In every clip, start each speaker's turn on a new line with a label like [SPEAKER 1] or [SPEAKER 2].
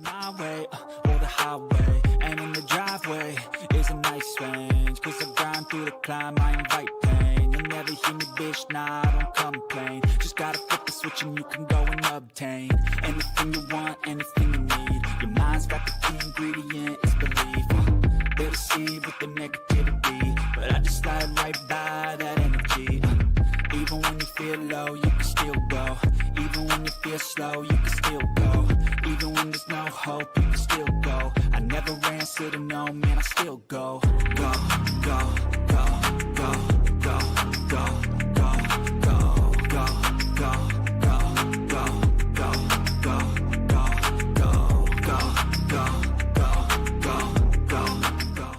[SPEAKER 1] My way, or the highway, and in the driveway is a nice range. Cause I grind through the climb, I invite pain. You'll never hear me, bitch, nah, I don't complain. Just gotta flip the switch and you can go and obtain anything you want, anything you need. Your mind's got the key ingredient, it's belief. They deceive with the negativity, but I just slide right by that energy. Even when you feel low, you can still go. Even when you feel slow, you can still go. Even when there's no hope, you can still go. I never answer to no, man, I still go. Go, go, go, go, go, go, go, go, go, go, go, go, go, go, go.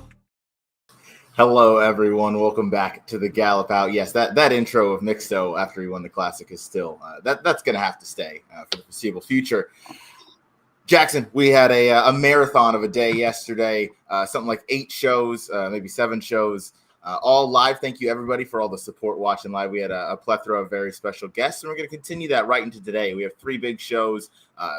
[SPEAKER 2] Hello, everyone. Welcome back to the Gallop Out. Yes, that intro of Mixto after he won the Classic is still that's going to have to stay for the foreseeable future. Jackson, we had a marathon of a day yesterday, something like 8 shows, maybe 7 shows, all live. Thank you, everybody, for all the support watching live. We had a plethora of very special guests, and we're going to continue that right into today. We have 3 big shows.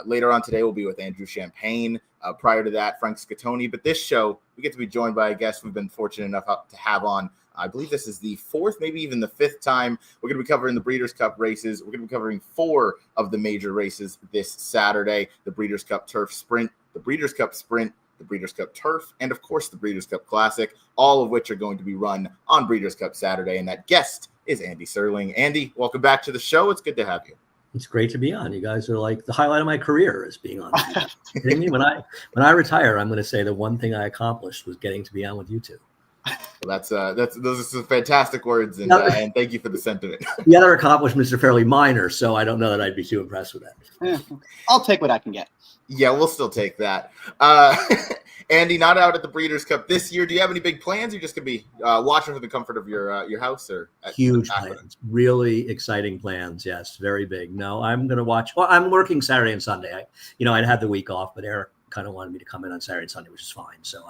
[SPEAKER 2] Later on today, we'll be with Andrew Champagne. Prior to that, Frank Scottoni. But this show, we get to be joined by a guest we've been fortunate enough to have on. I believe this is the 4th, maybe even the 5th time. We're going to be covering the Breeders' Cup races. We're going to be covering 4 of the major races this Saturday: the Breeders' Cup Turf Sprint, the Breeders' Cup Sprint, the Breeders' Cup Turf, and of course the Breeders' Cup Classic, all of which are going to be run on Breeders' Cup Saturday. And that guest is Andy Serling. Andy, welcome back to the show. It's good to have you.
[SPEAKER 3] It's great to be on. You guys are like the highlight of my career is being on. You kidding me? When I retire, I'm going to say the one thing I accomplished was getting to be on with you two.
[SPEAKER 2] Well, those are some fantastic words, and thank you for the sentiment.
[SPEAKER 3] The other accomplishments are fairly minor, so I don't know that I'd be too impressed with that.
[SPEAKER 4] I'll take what I can get.
[SPEAKER 2] Yeah, we'll still take that. Andy, not out at the Breeders' Cup this year. Do you have any big plans? You're just gonna be watching from the comfort of your house, or
[SPEAKER 3] huge plans, really exciting plans. Yes, very big. No, I'm gonna watch. Well, I'm working Saturday and Sunday. I'd had the week off, but Eric kind of wanted me to come in on Saturday and Sunday, which is fine. So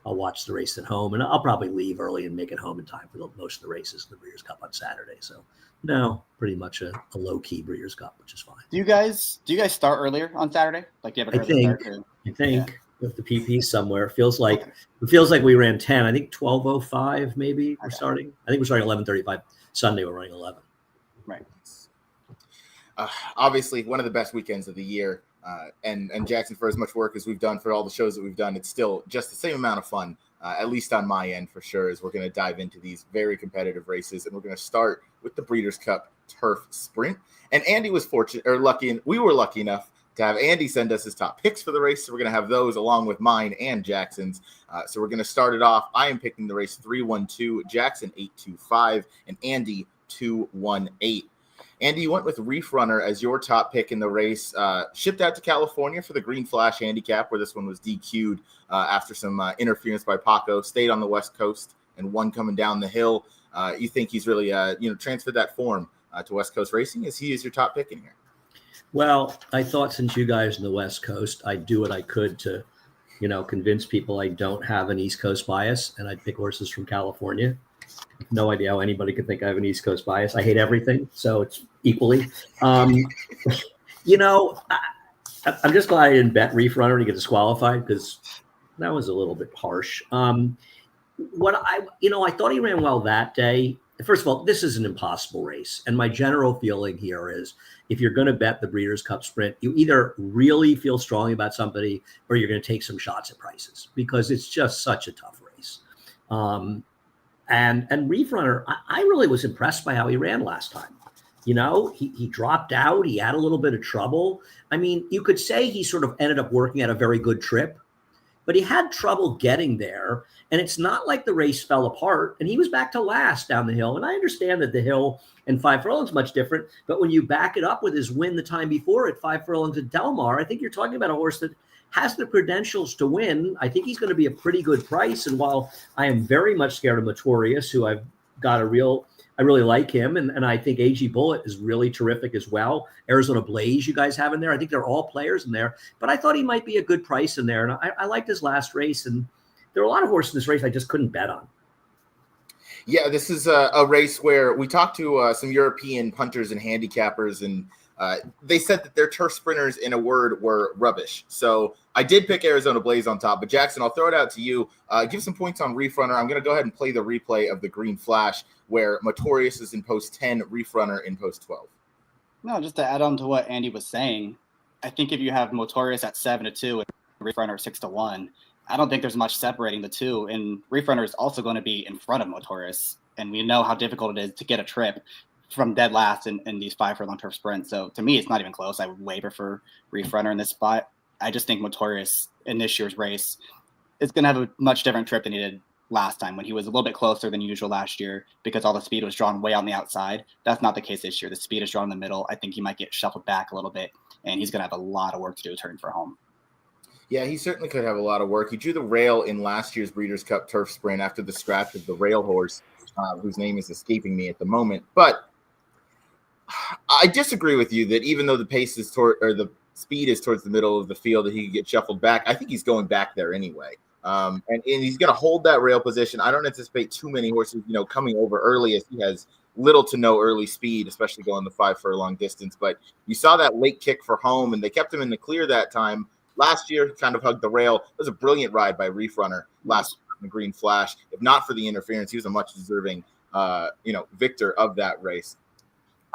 [SPEAKER 3] I'll watch the race at home, and I'll probably leave early and make it home in time for most of the races, the Breeders' Cup on Saturday. So no, pretty much a low key Breeders' Cup, which is fine.
[SPEAKER 4] Do you guys start earlier on Saturday? Like, do you have an early start?
[SPEAKER 3] I think with the PP somewhere, it feels like we ran 10. I think 12:05 maybe we're starting. I think we're starting 11:35. Sunday we're running 11.
[SPEAKER 4] Right.
[SPEAKER 2] Obviously, one of the best weekends of the year. And Jackson, for as much work as we've done for all the shows that we've done, it's still just the same amount of fun, at least on my end for sure, as we're going to dive into these very competitive races. And we're going to start with the Breeders' Cup Turf Sprint. And Andy was fortunate or lucky, and we were lucky enough to have Andy send us his top picks for the race. So we're going to have those along with mine and Jackson's. So we're going to start it off. I am picking the race 3-1-2, Jackson 8-2-5, and Andy 2-1-8. Andy, you went with Reef Runner as your top pick in the race. Shipped out to California for the Green Flash Handicap, where this one was DQ'd after some interference by Paco. Stayed on the West Coast and won coming down the hill. You think he's really transferred that form to West Coast racing? As he is your top pick in here?
[SPEAKER 3] Well, I thought since you guys in the West Coast, I'd do what I could to, convince people I don't have an East Coast bias, and I'd pick horses from California. No idea how anybody could think I have an East Coast bias. I hate everything, so it's equally. I'm just glad I didn't bet Reef Runner to get disqualified because that was a little bit harsh. I thought he ran well that day. First of all, this is an impossible race, and my general feeling here is if you're going to bet the Breeders' Cup Sprint, you either really feel strongly about somebody or you're going to take some shots at prices because it's just such a tough race. And Reef Runner, I really was impressed by how he ran last time. He dropped out. He had a little bit of trouble. I mean, you could say he sort of ended up working at a very good trip, but he had trouble getting there. And it's not like the race fell apart. And he was back to last down the hill. And I understand that the hill and 5 Furlongs much different. But when you back it up with his win the time before at 5 Furlongs at Del Mar, I think you're talking about a horse that has the credentials to win. I think he's going to be a pretty good price. And while I am very much scared of Notorious, who I really like him. And I think AG Bullet is really terrific as well. Arizona Blaze, you guys have in there. I think they're all players in there. But I thought he might be a good price in there. And I liked his last race. And there were a lot of horses in this race I just couldn't bet on.
[SPEAKER 2] Yeah, this is a race where we talked to some European punters and handicappers, and They said that their turf sprinters, in a word, were rubbish. So I did pick Arizona Blaze on top. But Jackson, I'll throw it out to you. Give some points on Reef Runner. I'm going to go ahead and play the replay of the Green Flash, where Motorius is in post 10, Reef Runner in post 12.
[SPEAKER 4] No, just to add on to what Andy was saying, I think if you have Motorius at 7-2 and Reef Runner 6-1, I don't think there's much separating the two. And Reef Runner is also going to be in front of Motorius. And we know how difficult it is to get a trip from dead last in these 5 furlong turf sprints. So to me, it's not even close. I would way prefer Reef Runner in this spot. I just think Motorius in this year's race is going to have a much different trip than he did last time when he was a little bit closer than usual last year because all the speed was drawn way on the outside. That's not the case this year. The speed is drawn in the middle. I think he might get shuffled back a little bit, and he's going to have a lot of work to do to turn for home.
[SPEAKER 2] Yeah, he certainly could have a lot of work. He drew the rail in last year's Breeders' Cup Turf Sprint after the scratch of the rail horse, whose name is escaping me at the moment. But I disagree with you that even though the pace is the speed is towards the middle of the field, that he could get shuffled back. I think he's going back there anyway. And he's going to hold that rail position. I don't anticipate too many horses, coming over early, as he has little to no early speed, especially going the 5 furlong distance. But you saw that late kick for home, and they kept him in the clear that time. Last year, kind of hugged the rail. It was a brilliant ride by Reef Runner last year in the Green Flash. If not for the interference, he was a much deserving, victor of that race.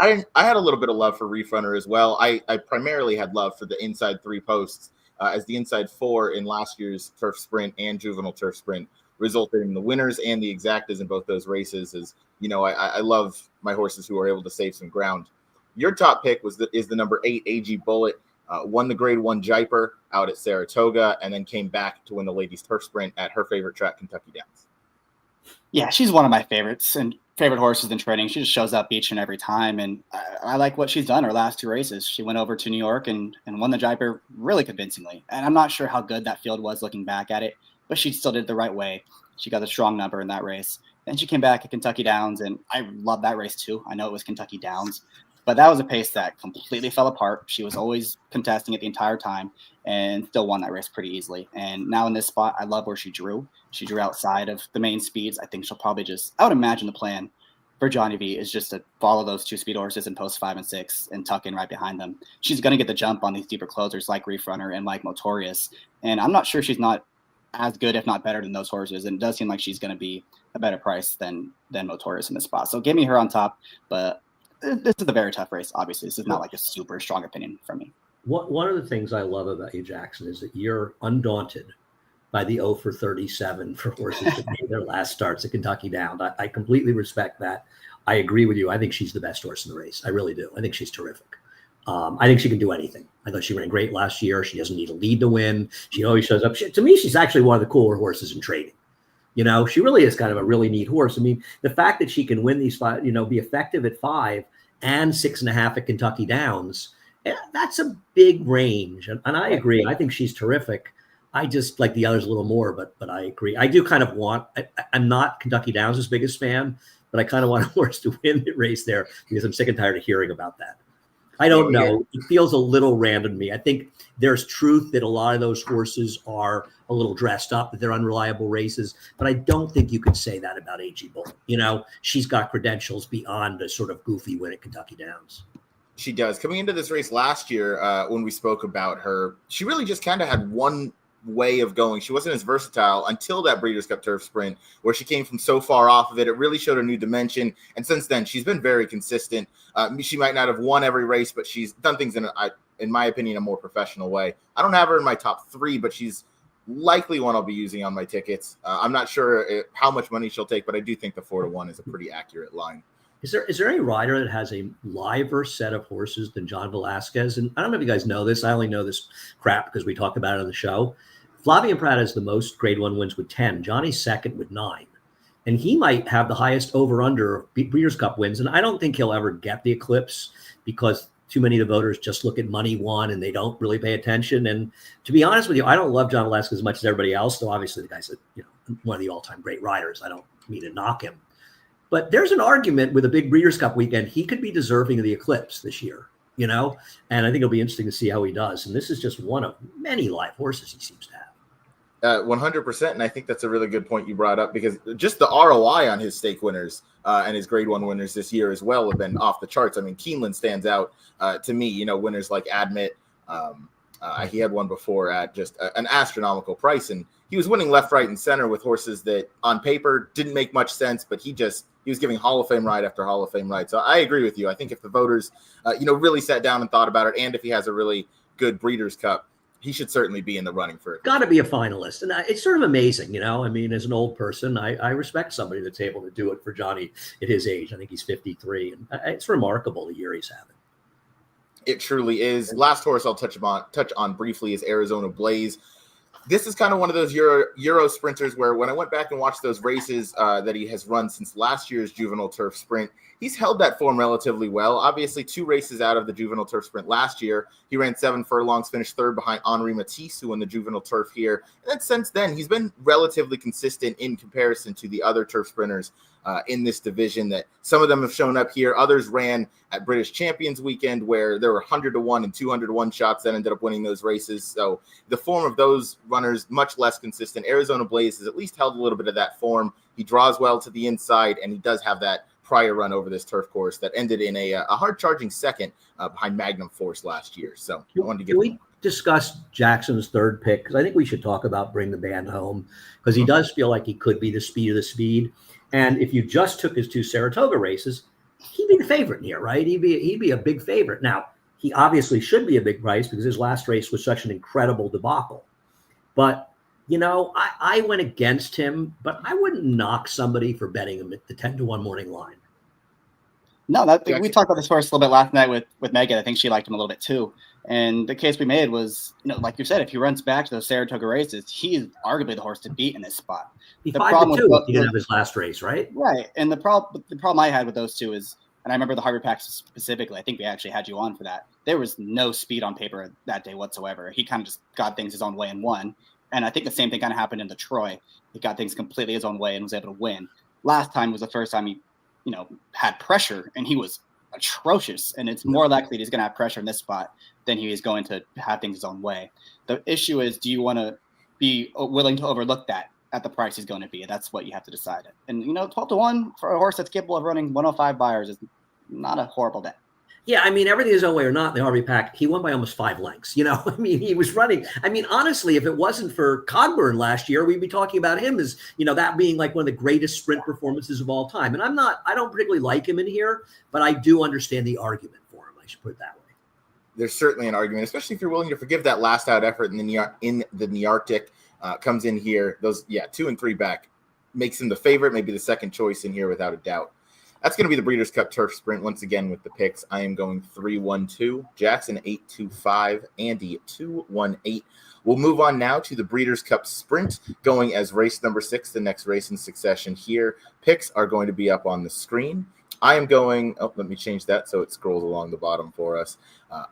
[SPEAKER 2] I had a little bit of love for Reef Runner as well. I primarily had love for the inside 3 posts, as the inside 4 in last year's turf sprint and juvenile turf sprint resulted in the winners and the exactas in both those races. As I love my horses who are able to save some ground. Your top pick is the number 8 AG Bullet. Won the Grade 1 Jaipur out at Saratoga, and then came back to win the ladies turf sprint at her favorite track, Kentucky Downs.
[SPEAKER 4] Yeah, she's one of my favorites and favorite horses in training. She just shows up each and every time, and I like what she's done her last 2 races. She went over to New York and won the Jaipur really convincingly. And I'm not sure how good that field was looking back at it, but she still did it the right way. She got a strong number in that race. Then she came back at Kentucky Downs, and I love that race too. I know it was Kentucky Downs, but that was a pace that completely fell apart. She was always contesting it the entire time and still won that race pretty easily. And now in this spot, I love where she drew. She drew outside of the main speeds. I think she'll probably I would imagine the plan for Johnny V is just to follow those 2 speed horses in post 5 and 6 and tuck in right behind them. She's going to get the jump on these deeper closers like Reef Runner and like Motorius. And I'm not sure she's not as good, if not better, than those horses. And it does seem like she's going to be a better price than Motorius in this spot. So give me her on top, but this is a very tough race. Obviously, this is not like a super strong opinion from me.
[SPEAKER 3] One of the things I love about you, Jackson, is that you're undaunted by the 0 for 37 for horses that made their last starts at Kentucky Downs. I completely respect that. I agree with you. I think she's the best horse in the race. I really do. I think she's terrific. I think she can do anything. I thought she ran great last year. She doesn't need a lead to win. She always shows up. To me, she's actually one of the cooler horses in trading. She really is kind of a really neat horse. I mean, the fact that she can win these 5, be effective at 5 and 6.5 at Kentucky Downs, that's a big range. And I agree. I think she's terrific. I just like the others a little more, but I agree. I do kind of I'm not Kentucky Downs' biggest fan, but I kind of want a horse to win the race there because I'm sick and tired of hearing about that. I don't know. It feels a little random to me. I think there's truth that a lot of those horses are a little dressed up, that they're unreliable races, but I don't think you could say that about AG Bull. She's got credentials beyond a sort of goofy win at Kentucky Downs.
[SPEAKER 2] She does. Coming into this race last year, when we spoke about her, she really just kind of had one way of going. She wasn't as versatile until that Breeders' Cup Turf Sprint, where she came from so far off of it. It really showed a new dimension. And since then, she's been very consistent. She might not have won every race, but she's done things in my opinion, a more professional way. I don't have her in my top 3, but she's likely one I'll be using on my tickets. I'm not sure how much money she'll take, but I do think the 4-1 is a pretty accurate line.
[SPEAKER 3] Is there any rider that has a liver set of horses than John Velasquez? And I don't know if you guys know this. I only know this crap because we talked about it on the show. Flavien Prat has the most Grade 1 wins with 10. Johnny's second with 9. And he might have the highest over-under Breeders' Cup wins. And I don't think he'll ever get the Eclipse because too many of the voters just look at money won and they don't really pay attention. And to be honest with you, I don't love John Velasquez as much as everybody else. Though obviously the guy's one of the all-time great riders. I don't mean to knock him. But there's an argument with a big Breeders' Cup weekend. He could be deserving of the Eclipse this year, and I think it'll be interesting to see how he does. And this is just one of many live horses he seems to have.
[SPEAKER 2] 100%. And I think that's a really good point you brought up, because just the ROI on his stake winners and his grade 1 winners this year as well have been off the charts. I mean, Keeneland stands out to me, you know, winners like Admit. He had one before at just an astronomical price, and he was winning left, right, and center with horses that on paper didn't make much sense, but he was giving Hall of Fame ride after Hall of Fame ride. So I agree with you. I think if the voters, really sat down and thought about it, and if he has a really good Breeders' Cup, he should certainly be in the running for it.
[SPEAKER 3] Got to be a finalist. And it's sort of amazing, you know. I mean, as an old person, I respect somebody that's able to do it for Johnny at his age. I think he's 53. And it's remarkable the year he's having.
[SPEAKER 2] It truly is. Last horse I'll touch on briefly is Arizona Blaze. This is kind of one of those Euro sprinters where when I went back and watched those races that he has run since last year's Juvenile Turf Sprint, he's held that form relatively well. Obviously, 2 races out of the Juvenile Turf Sprint last year. He ran 7 furlongs, finished 3rd behind Henri Matisse, who won the Juvenile Turf here. And then since then, he's been relatively consistent in comparison to the other turf sprinters in this division. That some of them have shown up here. Others ran at British Champions Weekend, where there were 100-1 and 200-1 shots that ended up winning those races. So the form of those runners, much less consistent. Arizona Blaze has at least held a little bit of that form. He draws well to the inside, and he does have that prior run over this turf course that ended in a hard-charging second behind Magnum Force last year. So I wanted to get.
[SPEAKER 3] Can we discuss Jackson's third pick? Because I think we should talk about Bring the Band Home, because he does feel like he could be the speed of the speed. And if you just took his 2 Saratoga races, he'd be the favorite here, right? He'd be a big favorite. Now, he obviously should be a big price because his last race was such an incredible debacle. But, you know, I went against him, but I wouldn't knock somebody for betting him at the 10-1 morning line.
[SPEAKER 4] No, we talked about this horse a little bit last night with Megan. I think she liked him a little bit too. And the case we made was, you know, like you said, if he runs back to those Saratoga races, he's arguably the horse to beat in this spot.
[SPEAKER 3] He
[SPEAKER 4] The
[SPEAKER 3] 5-2 he didn't have his last race, right?
[SPEAKER 4] Right. And the problem I had with those two is, and I remember the Harvey Packs specifically, I think we actually had you on for that. There was no speed on paper that day whatsoever. He kind of just got things his own way and won. And I think the same thing kind of happened in the Troy. He got things completely his own way and was able to win. Last time was the first time he, you know, had pressure, and he was atrocious. And it's more likely that he's going to have pressure in this spot than he is going to have things his own way. The issue is, do you want to be willing to overlook that at the price he's going to be? That's what you have to decide. And, you know, 12-1 for a horse that's capable of running 105 buyers is not a horrible bet.
[SPEAKER 3] Yeah, I mean, everything his own way or not, the Harvey Pack, he won by almost 5 lengths. You know, I mean, he was running. I mean, honestly, if it wasn't for Cogburn last year, we'd be talking about him as, you know, that being like one of the greatest sprint performances of all time. And I don't particularly like him in here, but I do understand the argument for him. I should put it that way.
[SPEAKER 2] There's certainly an argument, especially if you're willing to forgive that last out effort in the Nearctic. Comes in here. Those, 2 and 3 back makes him the favorite, maybe the second choice in here without a doubt. That's going to be the Breeders' Cup Turf Sprint once again with the picks. I am going 3-1-2, Jackson 8-2-5, Andy 2-1-8. We'll move on now to the Breeders' Cup Sprint, going as race number 6, the next race in succession here. Picks are going to be up on the screen. I am going, let me change that so it scrolls along the bottom for us.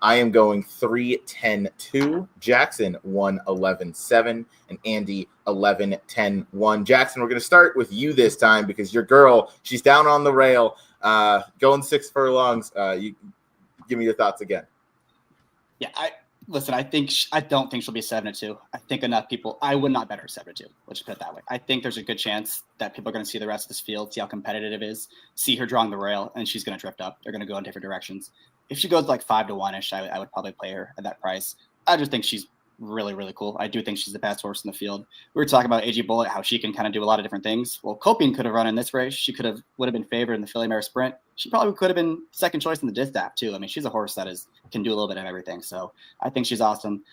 [SPEAKER 2] I am going 3-10-2, Jackson 1-11-7, and Andy 11-10-1. Jackson, we're going to start with you this time because your girl, she's down on the rail, going 6 furlongs. You give me your thoughts again.
[SPEAKER 4] Yeah, I don't think she'll be 7-2. I think enough people, I would not bet her 7-2. Let's just put it that way. I think there's a good chance that people are going to see the rest of this field, see how competitive it is, see her drawing the rail, and she's going to drift up. They're going to go in different directions. If she goes like 5-1-ish, I would probably play her at that price. I just think she's really, really cool. I do think she's the best horse in the field. We were talking about AG Bullet, how she can kind of do a lot of different things. Well, Copian could have run in this race. She would have been favored in the Philly Mare Sprint. She probably could have been second choice in the Distaff too. I mean, she's a horse that can do a little bit of everything. So I think she's awesome.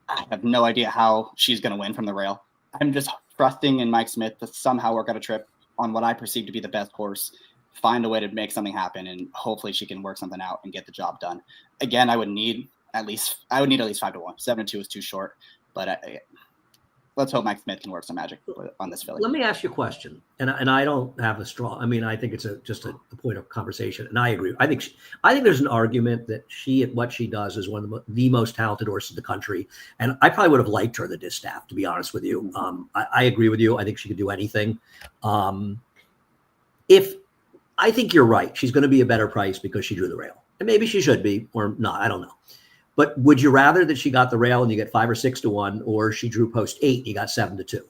[SPEAKER 4] I have no idea how she's going to win from the rail. I'm just trusting in Mike Smith to somehow work out a trip on what I perceive to be the best horse, find a way to make something happen, and hopefully she can work something out and get the job done. Again, I would need at least 5-1. 7-2 is too short, but let's hope Mike Smith can work some magic on this filly.
[SPEAKER 3] Let me ask you a question, and I don't have a strong. I mean, I think it's just a point of conversation, and I agree. I think there's an argument that she, at what she does, is one of the most talented horses in the country, and I probably would have liked her in the Distaff, to be honest with you. I agree with you. I think she could do anything. If I think you're right, she's going to be a better price because she drew the rail, and maybe she should be or not. I don't know. But would you rather that she got the rail and you get 5 or 6 to 1, or she drew post 8 and you got 7 to 2?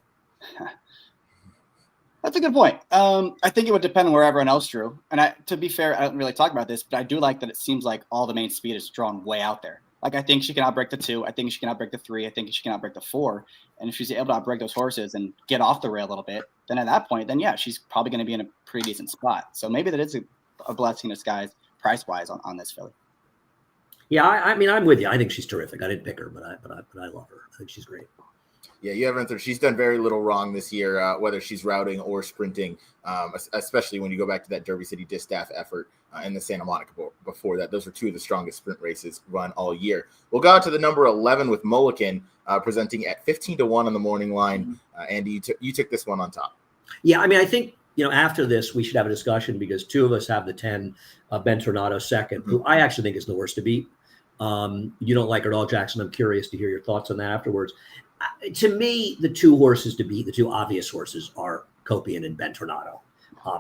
[SPEAKER 4] That's a good point. I think it would depend on where everyone else drew. And to be fair, I don't really talk about this, but I do like that it seems like all the main speed is drawn way out there. Like, I think she can outbreak the 2. I think she can outbreak the 3. I think she can outbreak the 4. And if she's able to outbreak those horses and get off the rail a little bit, then at that point, then yeah, she's probably going to be in a pretty decent spot. So maybe that is a blessing in disguise price-wise on this filly.
[SPEAKER 3] Yeah, I mean, I'm with you. I think she's terrific. I didn't pick her, but I love her. I think she's great.
[SPEAKER 2] Yeah, you haven't. She's done very little wrong this year, whether she's routing or sprinting, especially when you go back to that Derby City Distaff effort and the Santa Monica before that. Those were 2 of the strongest sprint races run all year. We'll go out to the number 11 with Mulligan, presenting at 15 to 1 on the morning line. Andy, you took this one on top.
[SPEAKER 3] Yeah, I mean, I think, after this, we should have a discussion because 2 of us have the 10, Ben Tornado second, who I actually think is the worst to beat. You don't like her at all, Jackson. I'm curious to hear your thoughts on that afterwards. To me, the 2 horses to beat, the 2 obvious horses, are Copian and Ben Tornado.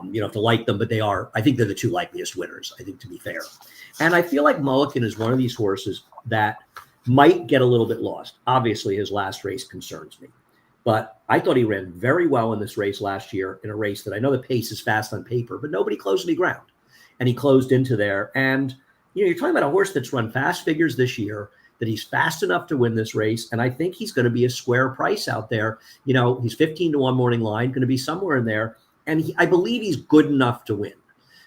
[SPEAKER 3] You don't have to like them, but I think they're the 2 likeliest winners, I think, to be fair. And I feel like Mulligan is one of these horses that might get a little bit lost. Obviously, his last race concerns me. But I thought he ran very well in this race last year, in a race that I know the pace is fast on paper, but nobody closed any ground. And he closed into there. And, you're talking about a horse that's run fast figures this year, that he's fast enough to win this race. And I think he's going to be a square price out there. He's 15 to 1 morning line, going to be somewhere in there. And I believe he's good enough to win.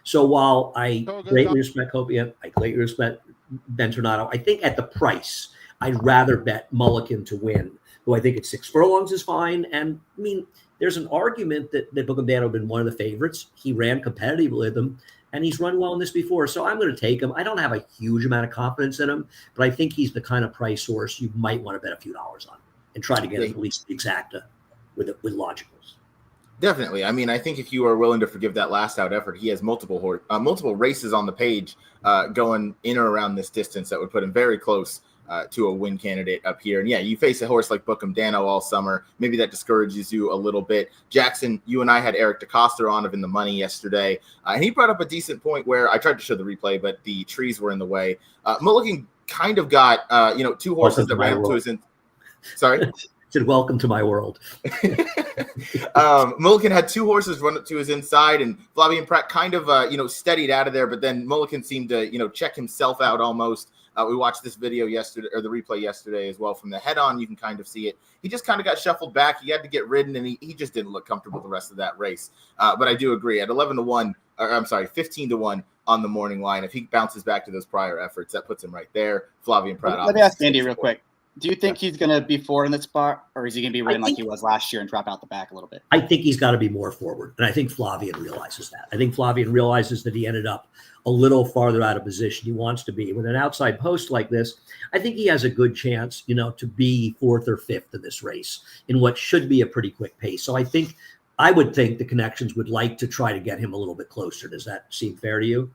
[SPEAKER 3] So while I greatly respect Copian, I greatly respect Ben Tornado, I think at the price, I'd rather bet Mulligan to win, who I think at 6 furlongs is fine. And I mean, there's an argument that Bookham Dan had been one of the favorites. He ran competitively with him, and he's run well in this before. So I'm going to take him. I don't have a huge amount of confidence in him, but I think he's the kind of price horse you might want to bet a few dollars on and try to get at least exacta with logicals.
[SPEAKER 2] Definitely. I mean, I think if you are willing to forgive that last out effort, he has multiple races on the page going in or around this distance that would put him very close to a win candidate up here. And yeah, you face a horse like Bookham Dano all summer. Maybe that discourages you a little bit. Jackson, you and I had Eric DeCoster on of In the Money yesterday. And he brought up a decent point where I tried to show the replay, but the trees were in the way. Mulligan kind of got, 2 horses that ran up to his Sorry?
[SPEAKER 3] Said, welcome to my world.
[SPEAKER 2] Mulligan had 2 horses run up to his inside, and Flavien Prat kind of, steadied out of there, but then Mulligan seemed to, check himself out almost. We watched this video yesterday, or the replay yesterday as well. From the head on, you can kind of see it. He just kind of got shuffled back. He had to get ridden, and he just didn't look comfortable the rest of that race. But I do agree. At 15 to 1 on the morning line, if he bounces back to those prior efforts, that puts him right there. Flavien Prat.
[SPEAKER 4] Let me ask Andy real quick. Do you think he's going to be forward in the spot, or is he going to be ridden like he was last year and drop out the back a little bit?
[SPEAKER 3] I think he's got to be more forward, and I think Flavien realizes that. I think Flavien realizes that he ended up a little farther out of position he wants to be. With an outside post like this, I think he has a good chance, to be 4th or 5th in this race in what should be a pretty quick pace. So I would think the connections would like to try to get him a little bit closer. Does that seem fair to you?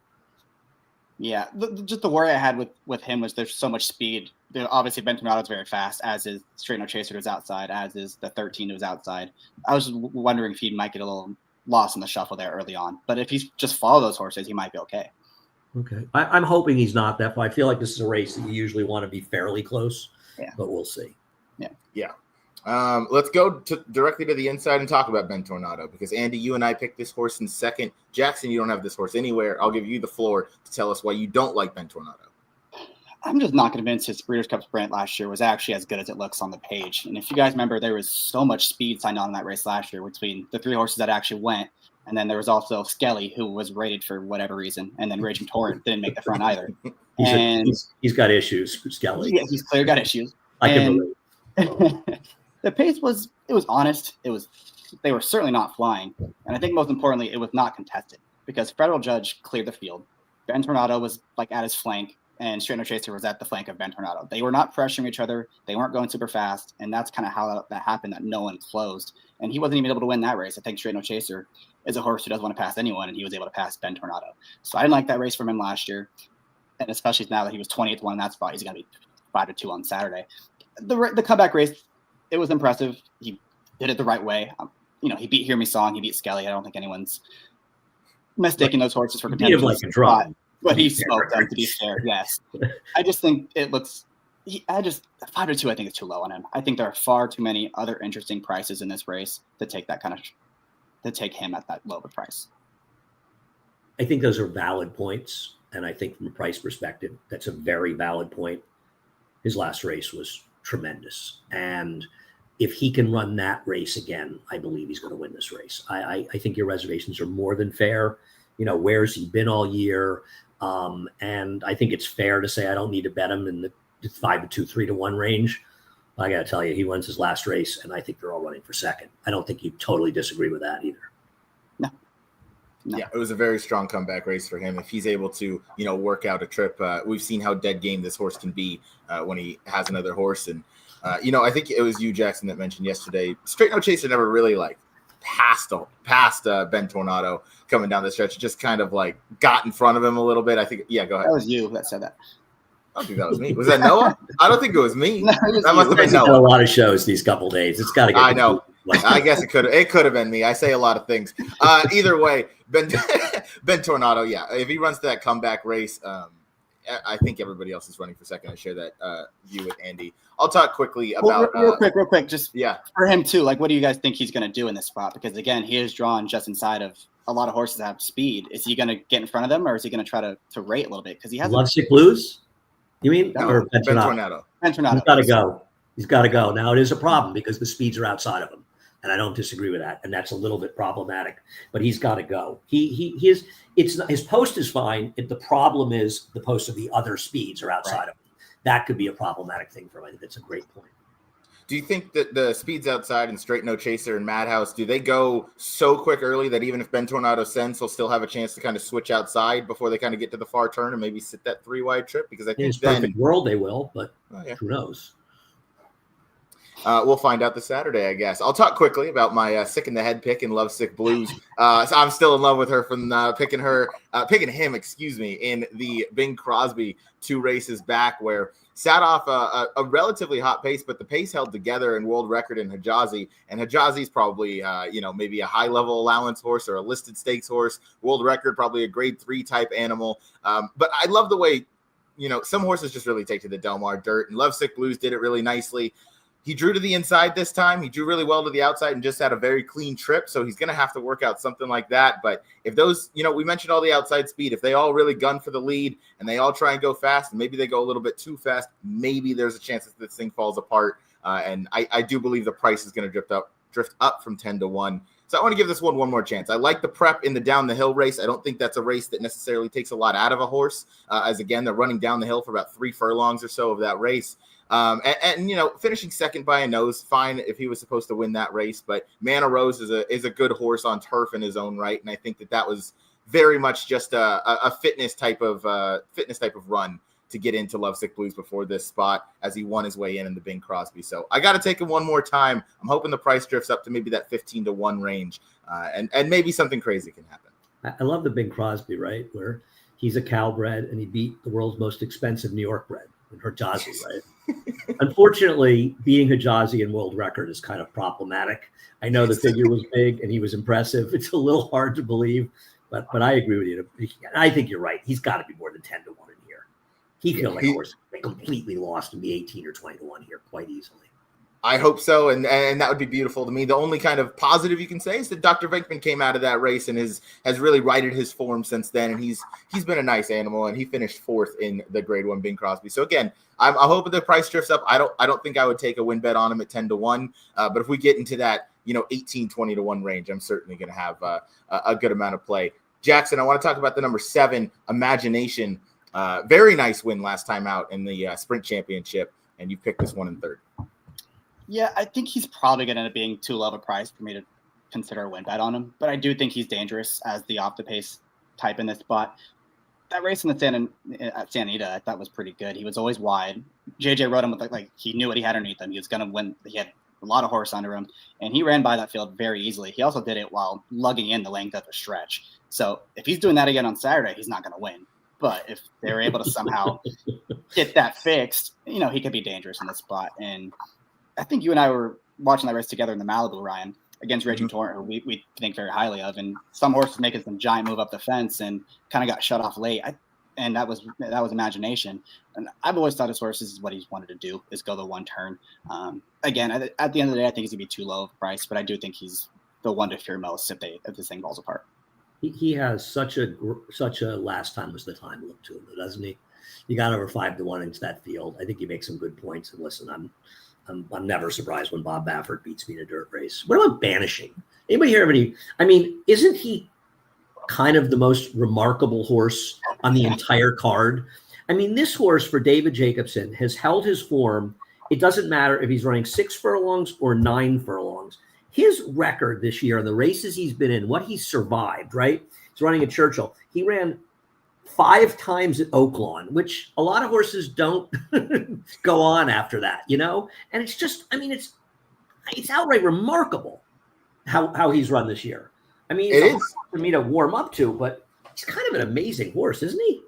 [SPEAKER 4] Yeah, just the worry I had with him was there's so much speed. Obviously, Ben Tornado is very fast, as is Straight No Chaser, who's outside, as is the 13 who's outside. I was wondering if he might get a little lost in the shuffle there early on. But if he's just follow those horses, he might be okay.
[SPEAKER 3] Okay. I'm hoping he's not that far. I feel like this is a race that you usually want to be fairly close, but we'll see.
[SPEAKER 2] Yeah. Let's go directly to the inside and talk about Ben Tornado, because Andy, you and I picked this horse in second. Jackson, you don't have this horse anywhere. I'll give you the floor to tell us why you don't like Ben Tornado.
[SPEAKER 4] I'm just not convinced his Breeders' Cup Sprint last year was actually as good as it looks on the page. And if you guys remember, there was so much speed signed on in that race last year between the 3 horses that actually went. And then there was also Skelly, who was rated for whatever reason. And then Raging Torrent didn't make the front either.
[SPEAKER 3] He's got issues, Skelly.
[SPEAKER 4] Yeah, he's clearly got issues.
[SPEAKER 3] I can believe.
[SPEAKER 4] The pace was honest. They were certainly not flying. And I think most importantly, it was not contested because Federal Judge cleared the field. Ben Tornado was like at his flank, and Straight No Chaser was at the flank of Ben Tornado. They were not pressuring each other. They weren't going super fast. And that's kind of how that happened, that no one closed. And he wasn't even able to win that race. I think Straight No Chaser is a horse who doesn't want to pass anyone, and he was able to pass Ben Tornado. So I didn't like that race from him last year. And especially now that he was 20th one in that spot, he's going to be 5-2 on Saturday. The comeback race, it was impressive. He did it the right way. He beat Hear Me Song. He beat Skelly. I don't think anyone's mistaking those horses for contenders.
[SPEAKER 3] Like a draw.
[SPEAKER 4] But he smoked them, to be fair, yes. I just think it looks I just 5-2. I think is too low on him. I think there are far too many other interesting prices in this race to take him at that low of a price.
[SPEAKER 3] I think those are valid points. And I think from a price perspective, that's a very valid point. His last race was tremendous. And if he can run that race again, I believe he's going to win this race. I think your reservations are more than fair. Where's he been all year? And I think it's fair to say I don't need to bet him in the 5-2, 3-1 range. I got to tell you, he wins his last race, and I think they're all running for second. I don't think you totally disagree with that either.
[SPEAKER 4] No.
[SPEAKER 2] Yeah, it was a very strong comeback race for him. If he's able to, work out a trip, we've seen how dead game this horse can be when he has another horse. And, I think it was you, Jackson, that mentioned yesterday, Straight No Chaser never really passed Ben Tornado coming down the stretch, just kind of got in front of him a little bit. I think, yeah, go ahead.
[SPEAKER 4] That was you that said that.
[SPEAKER 2] I don't think that was me. Was that Noah? I don't think it was me.
[SPEAKER 4] No, it was
[SPEAKER 2] that must have been
[SPEAKER 3] He's done
[SPEAKER 2] Noah.
[SPEAKER 3] a lot of shows these couple days. It's got to get.
[SPEAKER 2] I know. I guess it could have been me. I say a lot of things. Either way, Ben Tornado, yeah. If he runs that comeback race, I think everybody else is running for second. I share that view with Andy. I'll talk quickly about
[SPEAKER 4] real quick. Just
[SPEAKER 2] yeah,
[SPEAKER 4] for him too. What do you guys think he's going to do in this spot? Because again, he is drawn just inside of a lot of horses that have speed. Is he going to get in front of them, or is he going to try to rate a little bit? Because he has
[SPEAKER 3] Lovesick Blues. You mean?
[SPEAKER 2] no,
[SPEAKER 3] Or
[SPEAKER 2] Ben Tornado.
[SPEAKER 4] Ben Tornado.
[SPEAKER 3] He's got to go. Now it is a problem because the speeds are outside of him, and I don't disagree with that. And that's a little bit problematic. But he's got to go. His post is fine. The problem is the post of the other speeds are outside of him. That could be a problematic thing for him. I think that's a great point.
[SPEAKER 2] Do you think that the speeds outside and Straight No Chaser and Madhouse, do they go so quick early that even if Ben Tornado sends, he'll still have a chance to kind of switch outside before they kind of get to the far turn and maybe sit that 3-wide trip? Because I think
[SPEAKER 3] in his perfect world they will, but who knows?
[SPEAKER 2] We'll find out this Saturday, I guess. I'll talk quickly about my Sick in the Head pick in Lovesick Blues. So I'm still in love with her from picking him, in the Bing Crosby 2 races back, where sat off a relatively hot pace, but the pace held together in World Record and Hijazi. And Hijazi's probably, maybe a high-level allowance horse or a listed stakes horse. World Record, probably a grade 3 type animal. But I love the way, some horses just really take to the Del Mar dirt, and Lovesick Blues did it really nicely. He drew to the inside this time. He drew really well to the outside and just had a very clean trip. So he's going to have to work out something like that. But if those, we mentioned all the outside speed, if they all really gun for the lead and they all try and go fast, and maybe they go a little bit too fast, maybe there's a chance that this thing falls apart. And I do believe the price is going to drift up from 10-1. So I want to give this one more chance. I like the prep in the down the hill race. I don't think that's a race that necessarily takes a lot out of a horse, as again, they're running down the hill for about 3 furlongs or so of that race. And finishing second by a nose, fine if he was supposed to win that race. But Mana Rose is a good horse on turf in his own right, and I think that was very much just a fitness type of run to get into Lovesick Blues before this spot as he won his way in the Bing Crosby. So I got to take him one more time. I'm hoping the price drifts up to maybe that 15-1 range, and maybe something crazy can happen.
[SPEAKER 3] I love the Bing Crosby, right, where he's a Calbred and he beat the world's most expensive New York bred in Hijazi, right? Unfortunately, being Hijazi in World Record is kind of problematic. I know the figure was big and he was impressive. It's a little hard to believe, but I agree with you. I think you're right. He's got to be more than 10-1 in here. He feels like a horse they completely lost in the 18 or 20-1 here quite easily.
[SPEAKER 2] I hope so, and that would be beautiful to me. The only kind of positive you can say is that Dr. Venkman came out of that race and has really righted his form since then, and he's been a nice animal, and he finished 4th in the Grade 1 Bing Crosby. So again, I'm hoping the price drifts up. I don't think I would take a win bet on him at 10-1, but if we get into that 18-20-1 range, I'm certainly going to have a good amount of play. Jackson, I want to talk about the number 7, Imagination. Very nice win last time out in the Sprint Championship, and you picked this one in 3rd.
[SPEAKER 4] Yeah, I think he's probably going to end up being too low of a price for me to consider a win bet on him. But I do think he's dangerous as the off-the-pace type in this spot. That race in the at Santa Anita, I thought was pretty good. He was always wide. JJ rode him with like he knew what he had underneath him. He was going to win. He had a lot of horse under him, and he ran by that field very easily. He also did it while lugging in the length of the stretch. So if he's doing that again on Saturday, he's not going to win. But if they're able to somehow get that fixed, he could be dangerous in this spot. And I think you and I were watching that race together in the Malibu, Ryan, against Raging Torrent, who we think very highly of. And some horses making some giant move up the fence and kind of got shut off late. I and that was imagination. And I've always thought his horse is what he's wanted to do, is go the one turn. Again, at the end of the day, I think he's gonna be too low of a price, but I do think he's the one to fear most if this thing falls apart.
[SPEAKER 3] He has such a last time was the time look to him, doesn't he? You got over 5-1 into that field. I think he makes some good points. And listen, I'm never surprised when Bob Baffert beats me in a dirt race. What about Banishing? Anybody hear anybody? I mean, isn't he kind of the most remarkable horse on the entire card? I mean, this horse for David Jacobson has held his form. It doesn't matter if he's running 6 furlongs or 9 furlongs. His record this year in the races he's been in, what he's survived, right? He's running at Churchill. He ran 5 times at Oaklawn, which a lot of horses don't go on after that, you know? And it's just, I mean, it's outright remarkable how he's run this year. I mean, it's hard for me to warm up to, but he's kind of an amazing horse, isn't he?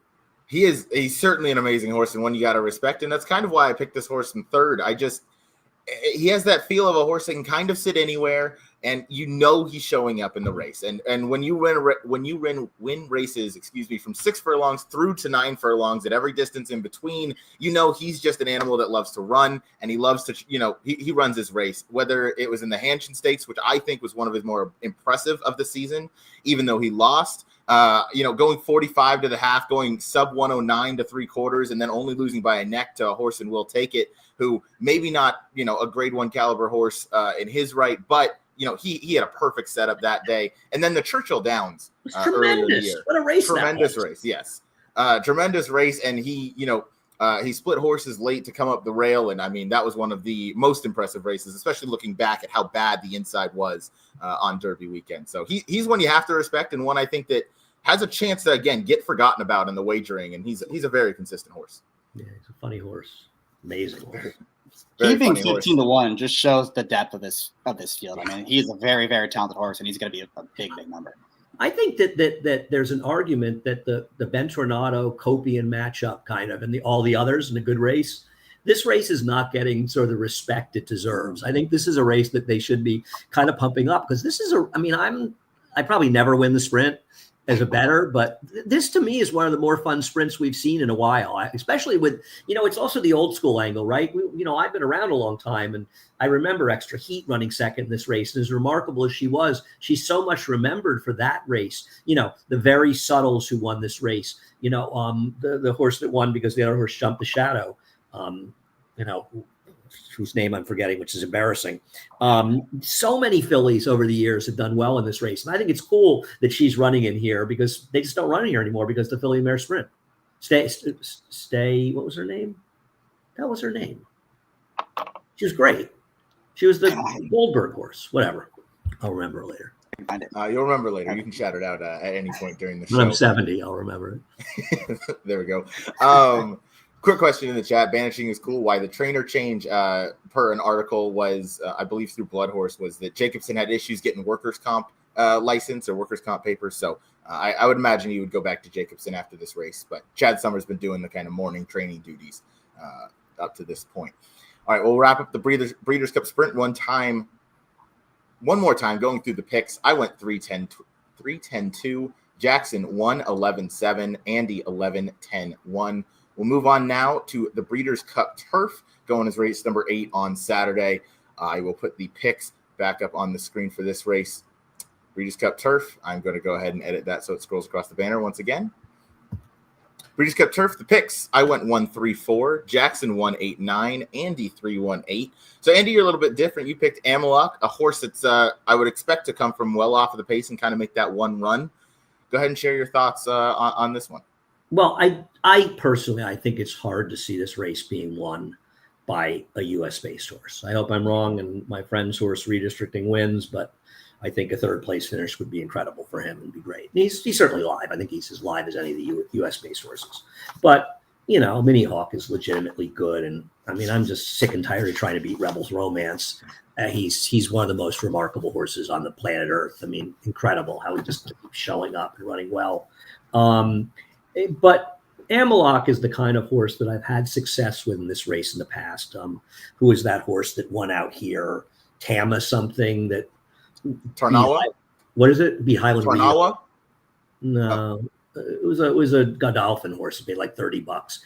[SPEAKER 2] He's certainly an amazing horse and one you got to respect. And that's kind of why I picked this horse in third. He has that feel of a horse that can kind of sit anywhere, and you know he's showing up in the race. And when you win races, from 6 furlongs through to 9 furlongs at every distance in between, you know he's just an animal that loves to run, and he loves to, he runs his race. Whether it was in the Hampton Stakes, which I think was one of his more impressive of the season, even though he lost. Going 45 to the half, going sub 109 to 3/4, and then only losing by a neck to a horse and Will Take It, who maybe not, a grade 1 caliber horse in his right, but he had a perfect setup that day. And then the Churchill Downs earlier in the year.
[SPEAKER 3] What a race!
[SPEAKER 2] Tremendous race, yes. Tremendous race, and he split horses late to come up the rail, and I mean that was one of the most impressive races, especially looking back at how bad the inside was on Derby weekend. So he's one you have to respect, and one I think that has a chance to again get forgotten about in the wagering, and he's a very consistent horse.
[SPEAKER 3] Yeah, he's a funny horse, amazing horse.
[SPEAKER 4] He being 15-1 just shows the depth of this field. I mean, he's a very, very talented horse, and he's going to be a big, big number.
[SPEAKER 3] I think that there's an argument that the Ben Tornado Copian matchup kind of, and all the others in a good race, this race is not getting sort of the respect it deserves. I think this is a race that they should be kind of pumping up, because this is I probably never win the sprint as a bettor, but this to me is one of the more fun sprints we've seen in a while, especially with, it's also the old school angle, right? I've been around a long time, and I remember Extra Heat running second in this race. And as remarkable as she was, she's so much remembered for that race. The very subtles who won this race, the horse that won because the other horse jumped the shadow, whose name I'm forgetting, which is embarrassing. So many fillies over the years have done well in this race. And I think it's cool that she's running in here, because they just don't run in here anymore because the filly mare sprint. Stay, what was her name? That was her name. She was great. She was the Goldberg horse, whatever. I'll remember her later.
[SPEAKER 2] You'll remember later. You can shout it out at any point during the show.
[SPEAKER 3] When I'm 70, I'll remember it.
[SPEAKER 2] There we go. Quick question in the chat. Banishing is cool. Why the trainer change per an article was, I believe through Blood Horse, was that Jacobson had issues getting workers' comp license or workers' comp papers. So I would imagine he would go back to Jacobson after this race. But Chad Summers been doing the kind of morning training duties up to this point. All right, we'll wrap up the Breeders' Cup Sprint one more time, going through the picks. I went 3-10-2. Jackson 1-11-7. Andy 11-10-1. We'll move on now to the Breeders' Cup Turf, going as race number 8 on Saturday. I will put the picks back up on the screen for this race. Breeders' Cup Turf. I'm going to go ahead and edit that so it scrolls across the banner once again. Breeders' Cup Turf, the picks. I went 1-3-4. Jackson 1-8-9. Andy 3-1-8. So, Andy, you're a little bit different. You picked Amalok, a horse that's I would expect to come from well off of the pace and kind of make that one run. Go ahead and share your thoughts on this one.
[SPEAKER 3] Well, I personally, I think it's hard to see this race being won by a U.S.-based horse. I hope I'm wrong and my friend's horse redistricting wins, but I think a third place finish would be incredible for him and be great. And he's certainly live. I think he's as live as any of the U.S.-based horses. But, Mini Hawk is legitimately good. And, I'm just sick and tired of trying to beat Rebel's Romance. He's one of the most remarkable horses on the planet Earth. Incredible how he just keeps showing up and running well. But Amalok is the kind of horse that I've had success with in this race in the past. Who is that horse that won out here? Tama something that...
[SPEAKER 2] Tarnawa?
[SPEAKER 3] What is it? Be Highland.
[SPEAKER 2] Tarnawa?
[SPEAKER 3] No. it was a Godolphin horse. It paid like $30.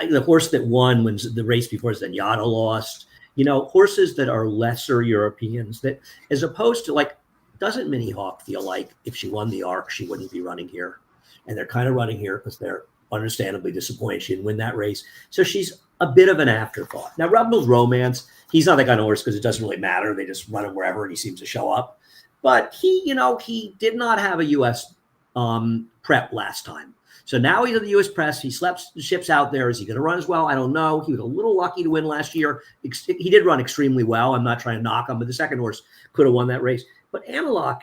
[SPEAKER 3] The horse that won when the race before Zenyatta lost. Horses that are lesser Europeans, that as opposed to like, doesn't Minnie Hawk feel like if she won the Arc, she wouldn't be running here? And they're kind of running here because they're understandably disappointed she didn't win that race. So she's a bit of an afterthought. Now, Rebel's Romance, he's not that kind of horse because it doesn't really matter. They just run him wherever and he seems to show up. But he did not have a U.S. Prep last time. So now he's at the U.S. Press. He ships out there. Is he going to run as well? I don't know. He was a little lucky to win last year. He did run extremely well. I'm not trying to knock him, but the second horse could have won that race. But Amelot,